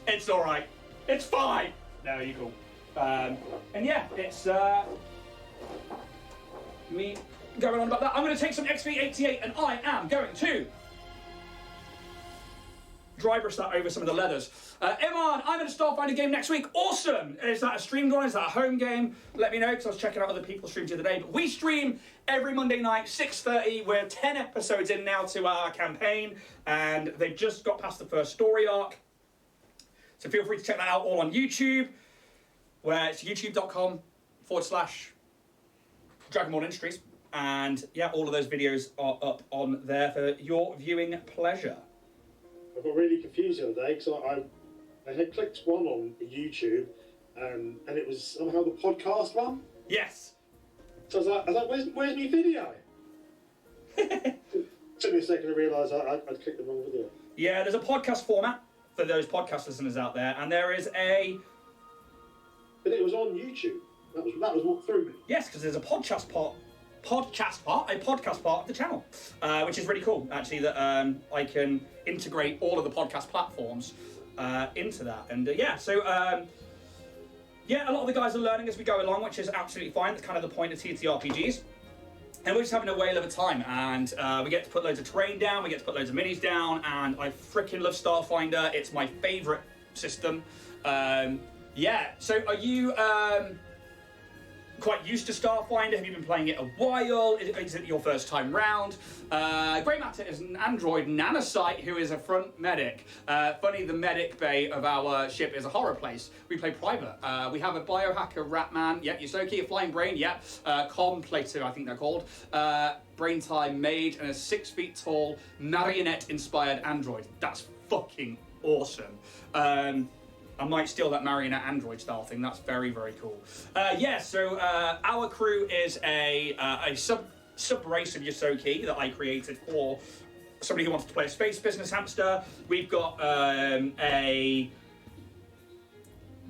It's alright. It's fine. No, you're cool. And yeah, it's me going on about that. I'm going to take some XV88 and I am going to dry brush that over some of the leathers. Iman, I'm in a Starfinder game next week. Awesome! Is that a stream going? Is that a home game? Let me know, because I was checking out other people's streams the other day. But we stream every Monday night, 6:30. We're 10 episodes in now to our campaign, and they've just got past the first story arc. So feel free to check that out all on YouTube, where it's youtube.com/Dragonborn Industries. And yeah, all of those videos are up on there for your viewing pleasure. I got really confused the other day because I had clicked one on YouTube, and it was somehow the podcast one. Yes. So I was like, where's my video? Took me a second to realise I'd clicked the wrong video. Yeah, there's a podcast format for those podcast listeners out there, and there is a... But it was on YouTube. That was what threw me. Yes, because there's a podcast part of the channel, which is really cool, actually, that I can integrate all of the podcast platforms into that. And yeah, a lot of the guys are learning as we go along, which is absolutely fine. That's kind of the point of TTRPGs. And we're just having a whale of a time, and we get to put loads of terrain down, we get to put loads of minis down, and I freaking love Starfinder. It's my favourite system. Yeah, so are you quite used to Starfinder? Have you been playing it a while? Is it your first time round? Grey Matter is an android nanocyte who is a front medic. Funny, the medic bay of our ship is a horror place. We play private. We have a biohacker Ratman, yeah, Yosoki, a flying brain, yeah, Complater, I think they're called, brain time mage, and a 6 feet tall marionette-inspired android. That's fucking awesome. I might steal that marionette android style thing. That's very, very cool. So our crew is a sub-race of Yosoki that I created for somebody who wants to play a space business hamster. We've got a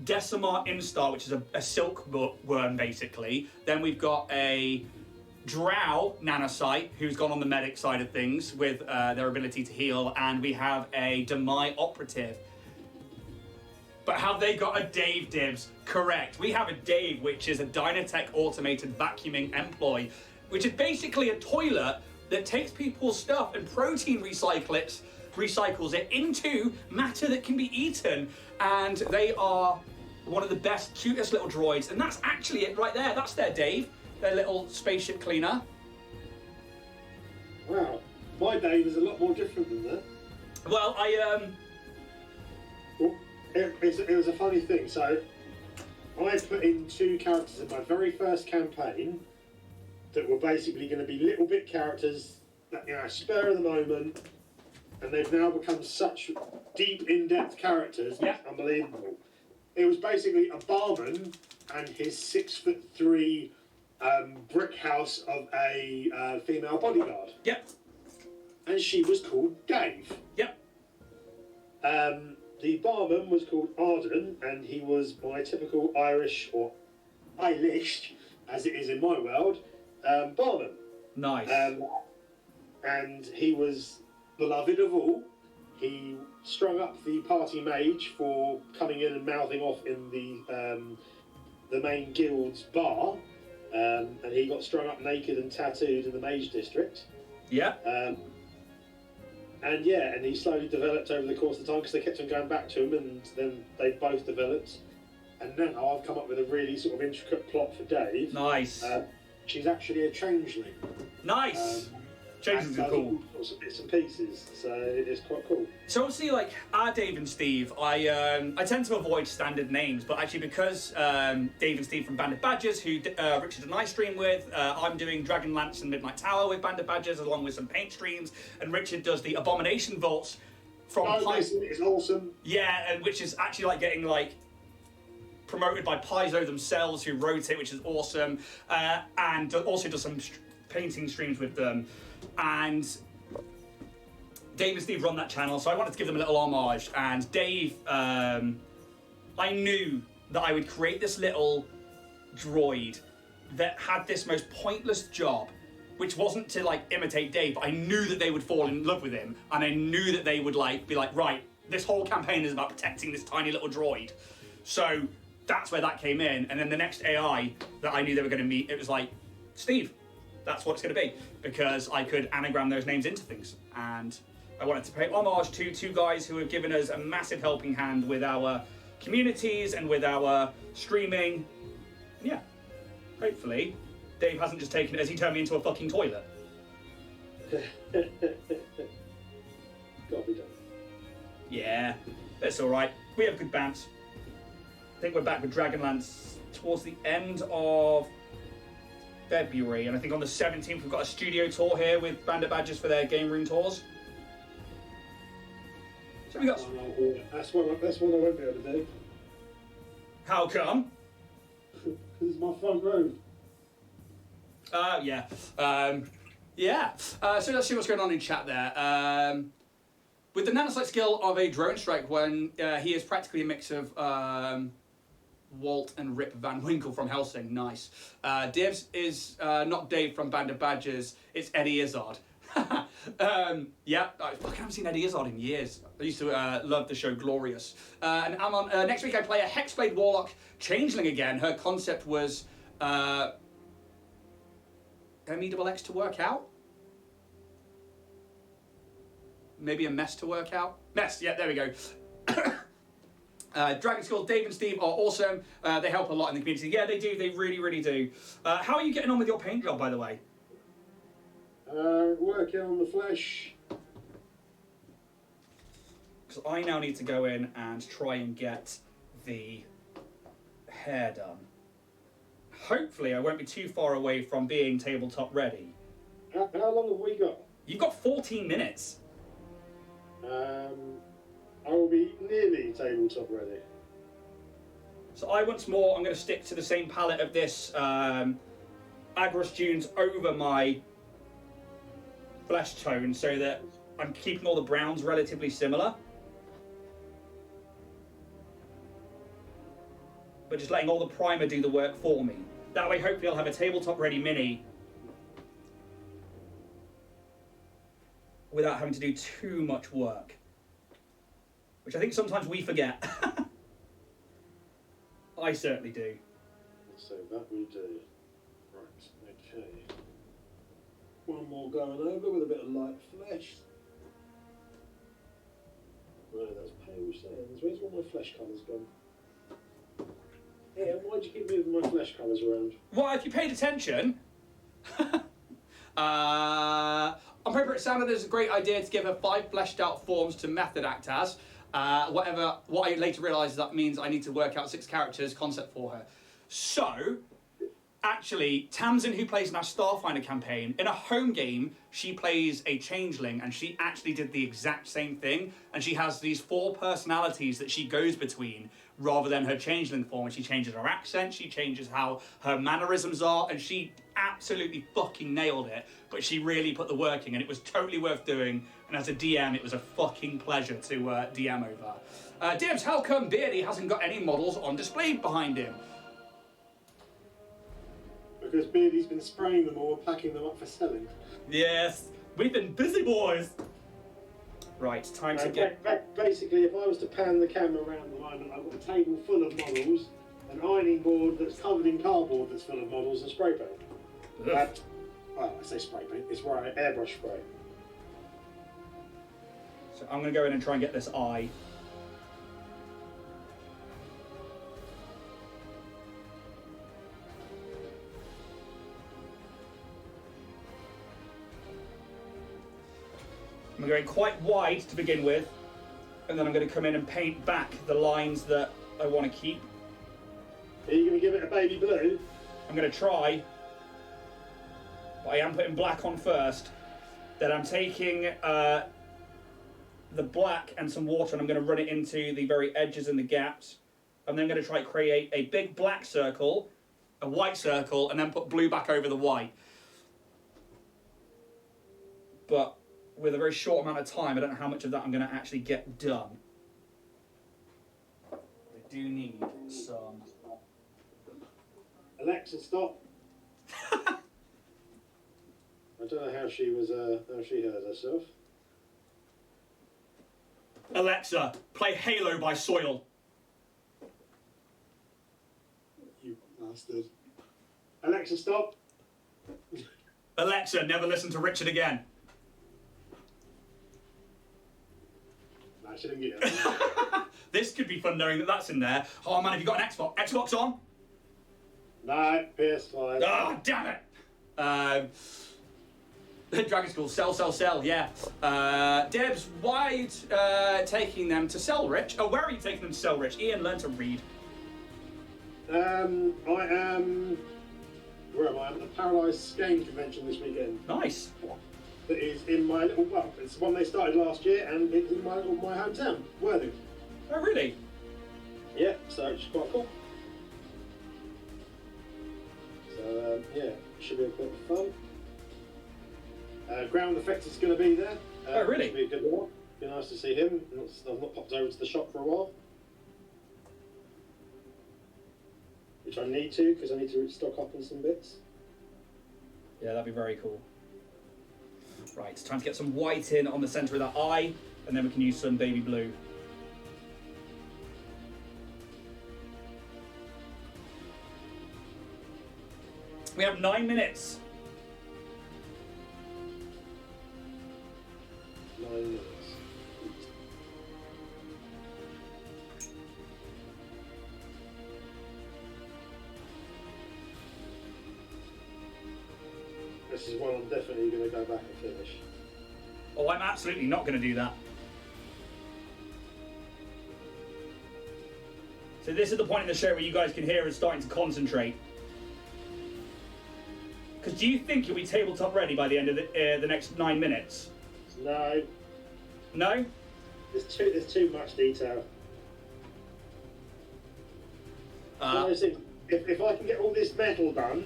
Decimar Instar, which is a silkworm, basically. Then we've got a Drow nanocyte, who's gone on the medic side of things with their ability to heal. And we have a Demai operative. But have they got a Dave Dibs? Correct. We have a Dave, which is a Dynatech automated vacuuming employ, which is basically a toilet that takes people's stuff and protein recycles it into matter that can be eaten. And they are one of the best, cutest little droids. And that's actually it right there. That's their Dave, their little spaceship cleaner. Wow. My Dave is a lot more different than that. Well, It was a funny thing. So I put in 2 characters in my very first campaign that were basically going to be little bit characters that, spur of the moment, and they've now become such deep, in-depth characters. Yeah. It's unbelievable. It was basically a barman and his 6'3" brick house of a female bodyguard. Yep. And she was called Dave. Yep. The barman was called Arden, and he was my typical Irish, or Eilish, as it is in my world, barman. Nice. And he was beloved of all. He strung up the party mage for coming in and mouthing off in the main guild's bar, and he got strung up naked and tattooed in the mage district. Yeah. And he slowly developed over the course of the time because they kept on going back to him, and then they both developed. And now I've come up with a really sort of intricate plot for Dave. Nice. She's actually a changeling. Nice. Changelings are cool. All sorts of bits and pieces, so it's quite cool. So obviously, like our Dave and Steve, I tend to avoid standard names, but actually because Dave and Steve from Band of Badgers, who Richard and I stream with, I'm doing Dragonlance and Midnight Tower with Band of Badgers, along with some paint streams, and Richard does the Abomination Vaults from It's awesome. Yeah, and which is actually like getting like promoted by Paizo themselves, who wrote it, which is awesome, and also does some painting streams with them. And Dave and Steve run that channel, so I wanted to give them a little homage. And Dave, I knew that I would create this little droid that had this most pointless job, which wasn't to like imitate Dave, but I knew that they would fall in love with him, and I knew that they would like be like, right, this whole campaign is about protecting this tiny little droid. So that's where that came in. And then the next AI that I knew they were going to meet, it was like, Steve. That's what it's going to be, because I could anagram those names into things. And I wanted to pay homage to 2 guys who have given us a massive helping hand with our communities and with our streaming. And yeah, hopefully Dave hasn't just taken it as he turned me into a fucking toilet. Gotta be done. Yeah, that's all right. We have good bounce. I think we're back with Dragonlance towards the end of February, and I think on the 17th we've got a studio tour here with Bandit Badgers for their game room tours. So we got. That's one I won't be able to do. How come? Because it's my front room. Yeah. So let's see what's going on in chat there. With the nanoslight skill of a drone strike, when he is practically a mix of Walt and Rip Van Winkle from Helsing. Nice. Dibs is not Dave from Band of Badgers, it's Eddie Izzard. Yeah, I haven't seen Eddie Izzard in years. I used to love the show Glorious. And I'm on, next week I play a Hexblade Warlock Changeling again. Her concept was MEXX to work out? Maybe a mess to work out? Mess, yeah, there we go. Dragon School, Dave and Steve are awesome. They help a lot in the community. Yeah, they do. They really, really do. How are you getting on with your paint job, by the way? Working on the flesh. Because I now need to go in and try and get the hair done. Hopefully, I won't be too far away from being tabletop ready. How long have we got? You've got 14 minutes. I will be nearly tabletop ready. So I'm going to stick to the same palette of this Agros Dunes over my flesh tone so that I'm keeping all the browns relatively similar. But just letting all the primer do the work for me. That way, hopefully, I'll have a tabletop ready mini without having to do too much work. Which I think sometimes we forget. I certainly do. So that we do. Right, okay. One more going over with a bit of light flesh. No, that's pale sands. Where's all my flesh colours gone? Yeah, why'd you keep moving my flesh colours around? Well, if you paid attention... on paper it sounded as a great idea to give her 5 fleshed out forms to method act as. What I later realised that means I need to work out 6 characters concept for her. So, actually, Tamsin, who plays in our Starfinder campaign, in a home game, she plays a changeling, and she actually did the exact same thing, and she has these 4 personalities that she goes between, rather than her changeling form. And she changes her accent, she changes how her mannerisms are, and she absolutely fucking nailed it, but she really put the work in, and it was totally worth doing, and as a DM, it was a fucking pleasure to DM over. Dibs, how come Beardy hasn't got any models on display behind him? Because Beardy's been spraying them all and packing them up for selling. Yes, we've been busy, boys. Right, time to get... Basically, if I was to pan the camera around the moment, I've got a table full of models, an ironing board that's covered in cardboard that's full of models, and spray paint. Well, I say spray paint, it's right, airbrush spray. So I'm going to go in and try and get this eye. I'm going quite wide to begin with, and then I'm going to come in and paint back the lines that I want to keep. Are you going to give it a baby blue? I'm going to try, but I am putting black on first. Then I'm taking the black and some water, and I'm going to run it into the very edges and the gaps. I'm then going to try to create a big black circle, a white circle, and then put blue back over the white. But with a very short amount of time, I don't know how much of that I'm going to actually get done. I do need some... Alexa, stop. I don't know how she was, how she heard herself. Alexa, play Halo by Soil. You bastard. Alexa, stop. Alexa, never listen to Richard again. I shouldn't get it. This could be fun knowing that that's in there. Oh man, have you got an Xbox? Xbox on? No, PS5. Oh, damn it! Dragon School, sell, yeah. Debs, why are you taking them to Selrich? Oh, where are you taking them to Selrich? Ian, learn to read. I am... Where am I? a Paralysed Skein convention this weekend. Nice. That is in my little, well, it's one they started last year, and it's in my hometown, Worthing. Oh, really? Yeah, so it's quite cool. So, yeah, should be a bit of fun. Ground Effect is going to be there. Oh, really? Should be a good one. Be nice to see him. I've not popped over to the shop for a while. Which I need to, because I need to stock up on some bits. Yeah, that'd be very cool. Right, it's time to get some white in on the centre of that eye, and then we can use some baby blue. We have 9 minutes. 9 minutes. This is one I'm definitely going to go back and finish. Oh, I'm absolutely not going to do that. So this is the point in the show where you guys can hear us starting to concentrate. Because do you think you'll be tabletop ready by the end of the next 9 minutes? No. No? There's too much detail. If I can get all this metal done,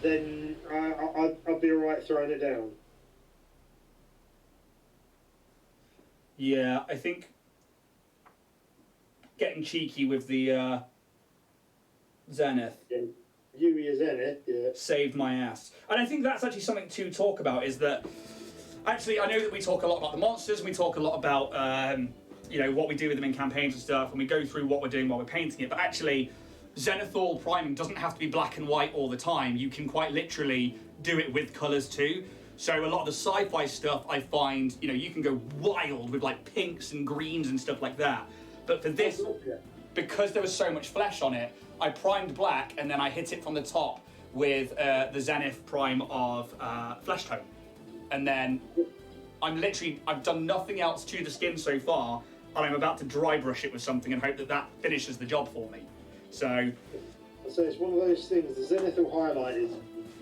then I'll be alright throwing it down. Yeah, I think getting cheeky with the Zenith. Yeah. Yui is in it, yeah. Saved my ass. And I think that's actually something to talk about, is that actually I know that we talk a lot about the monsters, and we talk a lot about what we do with them in campaigns and stuff, and we go through what we're doing while we're painting it, but actually Zenithal priming doesn't have to be black and white all the time. You can quite literally do it with colours too. So a lot of the sci-fi stuff I find, you can go wild with like pinks and greens and stuff like that. But for this, because there was so much flesh on it, I primed black and then I hit it from the top with the Zenith prime of flesh tone. And then I've done nothing else to the skin so far, and I'm about to dry brush it with something and hope that finishes the job for me. So it's one of those things, the Zenithal highlight is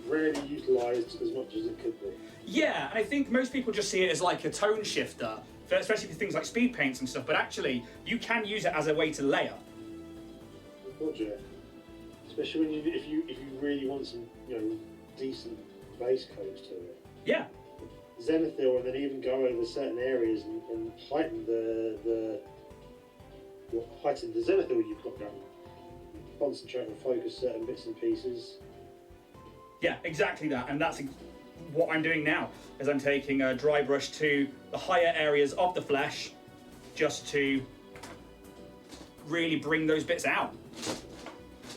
rarely utilised as much as it could be. Yeah, and I think most people just see it as like a tone shifter, especially for things like speed paints and stuff, but actually you can use it as a way to layer. Gotcha. Especially if you really want some decent base coats to it. Yeah. Zenithal, and then even go over certain areas and heighten the Zenithal you've got going. Concentrate and focus certain bits and pieces. Yeah, exactly that, and that's what I'm doing now, is I'm taking a dry brush to the higher areas of the flesh, just to really bring those bits out,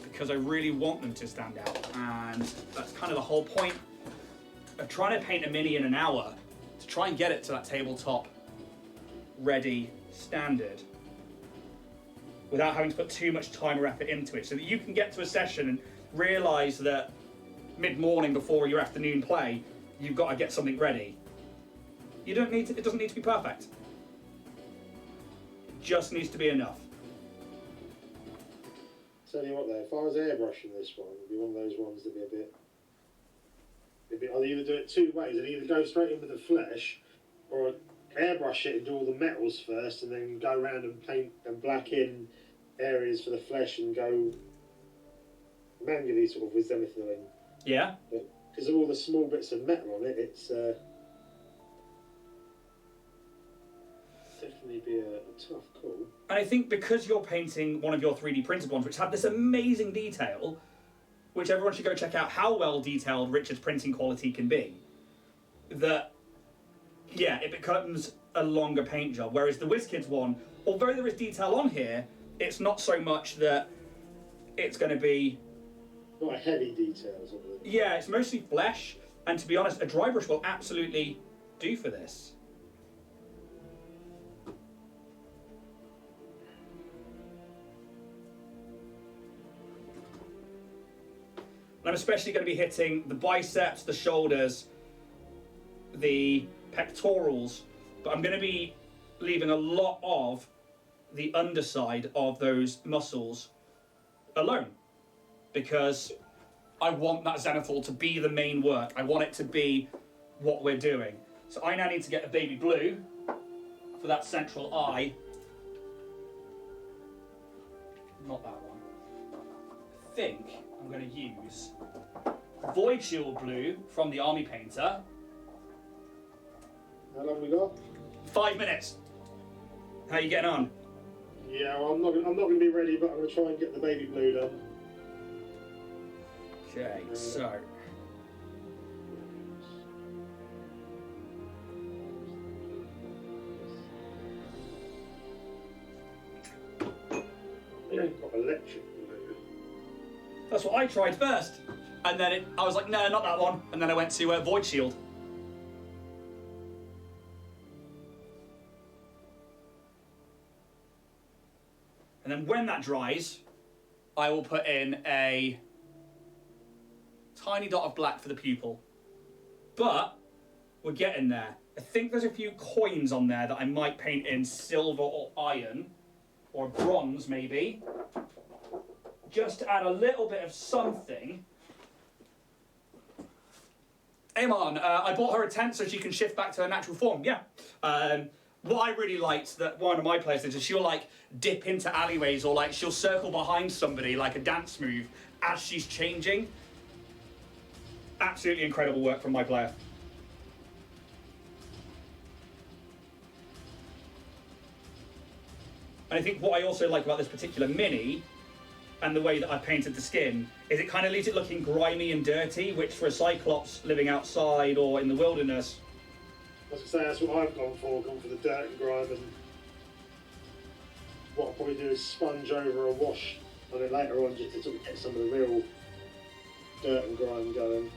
because I really want them to stand out, and that's kind of the whole point of trying to paint a mini in an hour, to try and get it to that tabletop ready standard without having to put too much time or effort into it, so that you can get to a session and realise that mid-morning before your afternoon play, you've got to get something ready. It doesn't need to be perfect. It just needs to be enough. Tell you what though, if I was airbrushing this one, it'd be one of those ones that'd be I'd either do it two ways. I'd either go straight in with the flesh, or airbrush it and do all the metals first, and then go around and paint and black in areas for the flesh and go manually sort of with Zenithal in. Yeah. Because of all the small bits of metal on it, it's definitely be a tough call. And I think because you're painting one of your 3D printed ones, which have this amazing detail, which everyone should go check out how well detailed Richard's printing quality can be, that, yeah, it becomes a longer paint job. Whereas the WizKids one, although there is detail on here, it's not so much that it's going to be... Not a heavy details. Yeah, it's mostly flesh, and to be honest, a dry brush will absolutely do for this. And I'm especially going to be hitting the biceps, the shoulders, the pectorals, but I'm going to be leaving a lot of the underside of those muscles alone, because I want that Zenithal to be the main work. I want it to be what we're doing. So I now need to get a baby blue for that central eye. Not that one. I think I'm going to use Void Shield blue from the army painter. How long we got? 5 minutes. How are you getting on? Yeah, well, I'm not going to be ready, but I'm going to try and get the baby blue done. Okay, so Got electric blue. that's what I tried first. And then I was like, no, not that one. And then I went to Void Shield. And then when that dries, I will put in a tiny dot of black for the pupil. But we're getting there. I think there's a few coins on there that I might paint in silver or iron, or bronze maybe, just to add a little bit of something. Amon, I bought her a tent so she can shift back to her natural form. Yeah. What I really liked that one of my players did is she'll like dip into alleyways, or like she'll circle behind somebody like a dance move as she's changing. Absolutely incredible work from my player. And I think what I also like about this particular mini, and the way that I painted the skin, is it kind of leaves it looking grimy and dirty, which for a Cyclops living outside or in the wilderness. I was going to say, that's what I've gone for the dirt and grime, and what I'll probably do is sponge over a wash on it later on, just to sort of get some of the real dirt and grime going.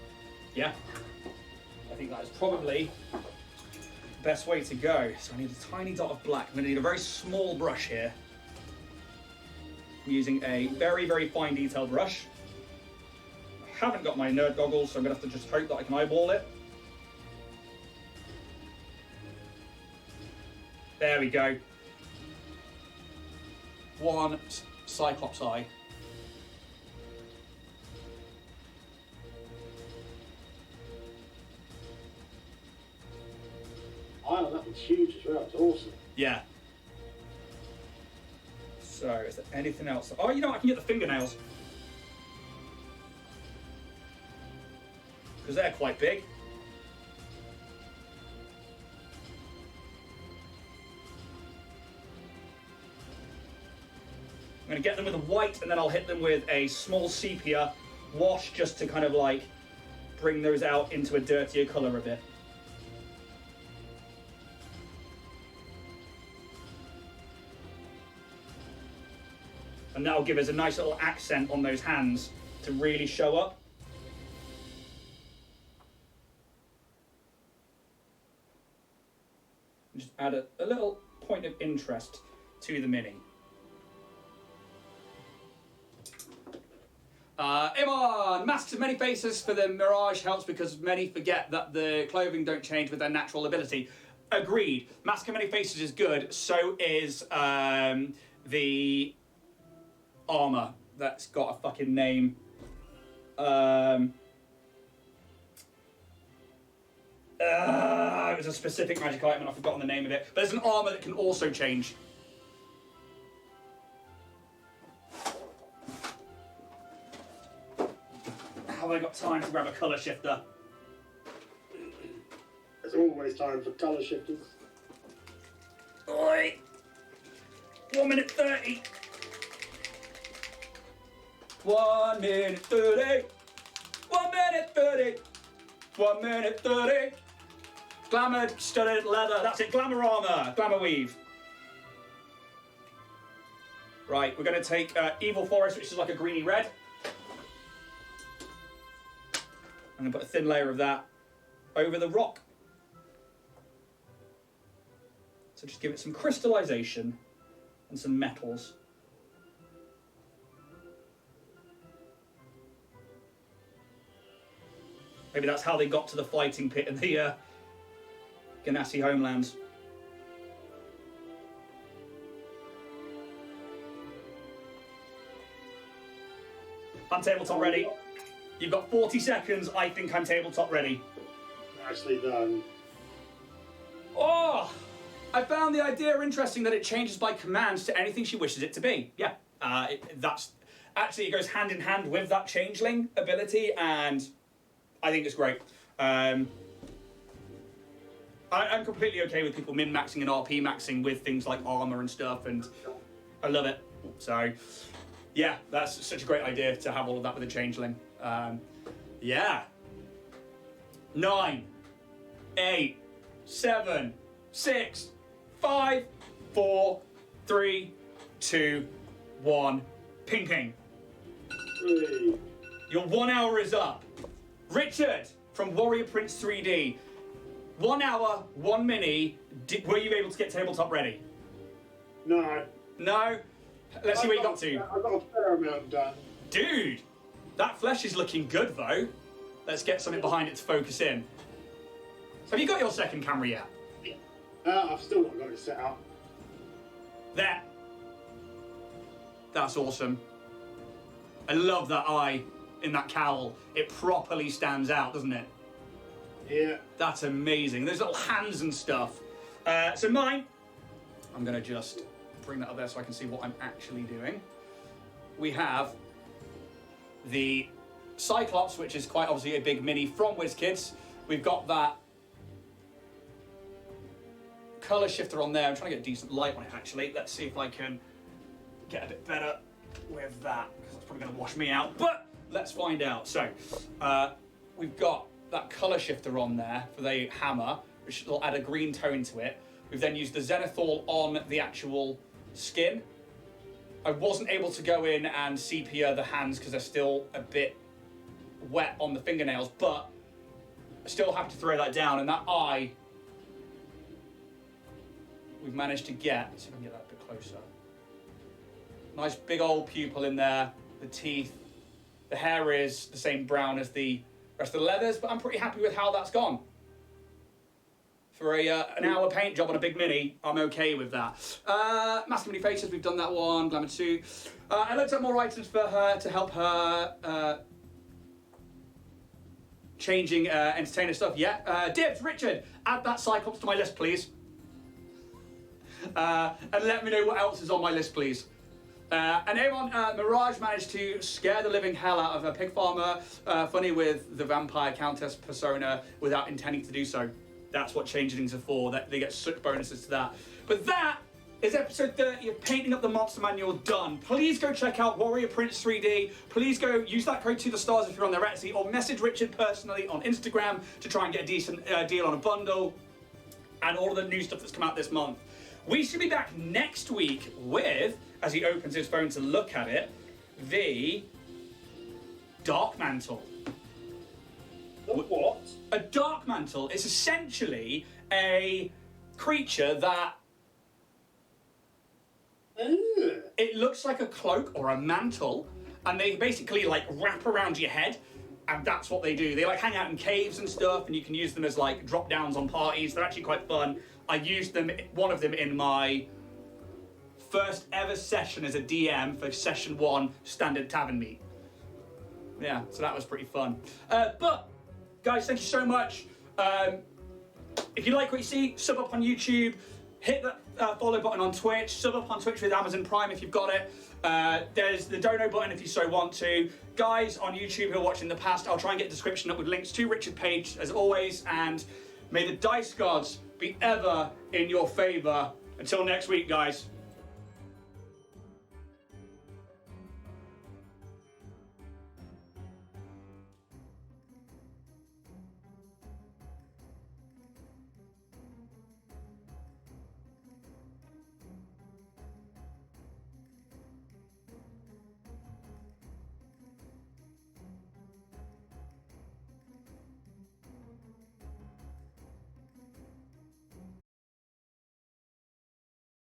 Yeah, I think that is probably the best way to go. So I need a tiny dot of black. I'm going to need a very small brush here. I'm using a very, very fine detail brush. I haven't got my nerd goggles, so I'm going to have to just hope that I can eyeball it. There we go. One Cyclops eye. Oh, that one's huge as well. It's awesome. Yeah. So, is there anything else? Oh, you know, I can get the fingernails. Because they're quite big. I'm going to get them with a white, and then I'll hit them with a small sepia wash, just to kind of like bring those out into a dirtier colour a bit. And that'll give us a nice little accent on those hands to really show up. And just add a little point of interest to the mini. Imon! Masks of many faces for the Mirage helps because many forget that the clothing don't change with their natural ability. Agreed. Mask of many faces is good, so is the armour that's got a fucking name. It was a specific magic item and I've forgotten the name of it. But there's an armour that can also change. Have I got time to grab a colour shifter? There's always time for colour shifters. Oi! 1 minute 30. 1 minute 30. 1 minute 30. 1 minute 30. Glamour studded leather. That's it. Glamour armour. Glamour weave. Right, we're going to take Evil Forest, which is like a greeny red. I'm going to put a thin layer of that over the rock. So just give it some crystallization and some metals. Maybe that's how they got to the fighting pit in the Ganassi homelands. I'm tabletop ready. You've got 40 seconds. I think I'm tabletop ready. Nicely done. Oh, I found the idea interesting that it changes by commands to anything she wishes it to be. Yeah, that's actually, it goes hand in hand with that changeling ability, and I think it's great. I'm completely okay with people min-maxing and RP maxing with things like armor and stuff, and I love it. So, yeah, that's such a great idea to have all of that with a changeling. Yeah. 9, 8, 7, 6, 5, 4, 3, 2, 1. Ping ping. 3. Your 1 hour is up. Richard from Warrior Prince 3D. 1 hour, 1 mini. Were you able to get tabletop ready? No. No? Let's see what you got to. I've got a fair amount done. Dude, that flesh is looking good though. Let's get something behind it to focus in. So have you got your second camera yet? I've still not got it set up. There. That's awesome. I love that eye in that cowl. It properly stands out, doesn't it? Yeah. That's amazing. Those little hands and stuff. So mine, I'm going to just bring that up there so I can see what I'm actually doing. We have the Cyclops, which is quite obviously a big mini from WizKids. We've got that colour shifter on there. I'm trying to get decent light on it actually. Let's see if I can get a bit better with that, because it's probably going to wash me out. But let's find out. So we've got that colour shifter on there for the hammer, which will add a green tone to it. We've then used the Zenithal on the actual skin. I wasn't able to go in and sepia the hands because they're still a bit wet on the fingernails, but still happy to throw that down. And that eye, we've managed to get, let's see if I can get that a bit closer. Nice big old pupil in there, the teeth. The hair is the same brown as the rest of the leathers, but I'm pretty happy with how that's gone. For an hour paint job on a big mini, I'm okay with that. Mask Mini Faces, we've done that one. Glamour 2. I looked up more items for her to help her changing entertainer stuff. Yeah. Dibs, Richard, add that Cyclops to my list, please. And let me know what else is on my list, please. And Avon, Mirage managed to scare the living hell out of a pig farmer, funny with the vampire countess persona without intending to do so. That's what changelings are for, that they get such bonuses to that. But that is episode 30 of Painting Up the Monster Manual done. Please go check out Warrior Prince 3D. Please go use that code 2thestars if you're on their Etsy, or message Richard personally on Instagram to try and get a decent deal on a bundle and all of the new stuff that's come out this month. We should be back next week with, as he opens his phone to look at it, the Dark Mantle. What? A Dark Mantle is essentially a creature that it looks like a cloak or a mantle, and they basically like wrap around your head, and that's what they do. They like hang out in caves and stuff, and you can use them as like drop downs on parties. They're actually quite fun. I used them, one of them, in my first ever session as a DM for session 1 standard tavern meet. Yeah, so that was pretty fun. But guys, thank you so much. If you like what you see, sub up on YouTube, hit the follow button on Twitch, sub up on Twitch with Amazon Prime if you've got it. There's the dono button if you so want to. Guys on YouTube who are watching the past, I'll try and get a description up with links to Richard Page as always, and may the dice gods be ever in your favour. Until next week, guys.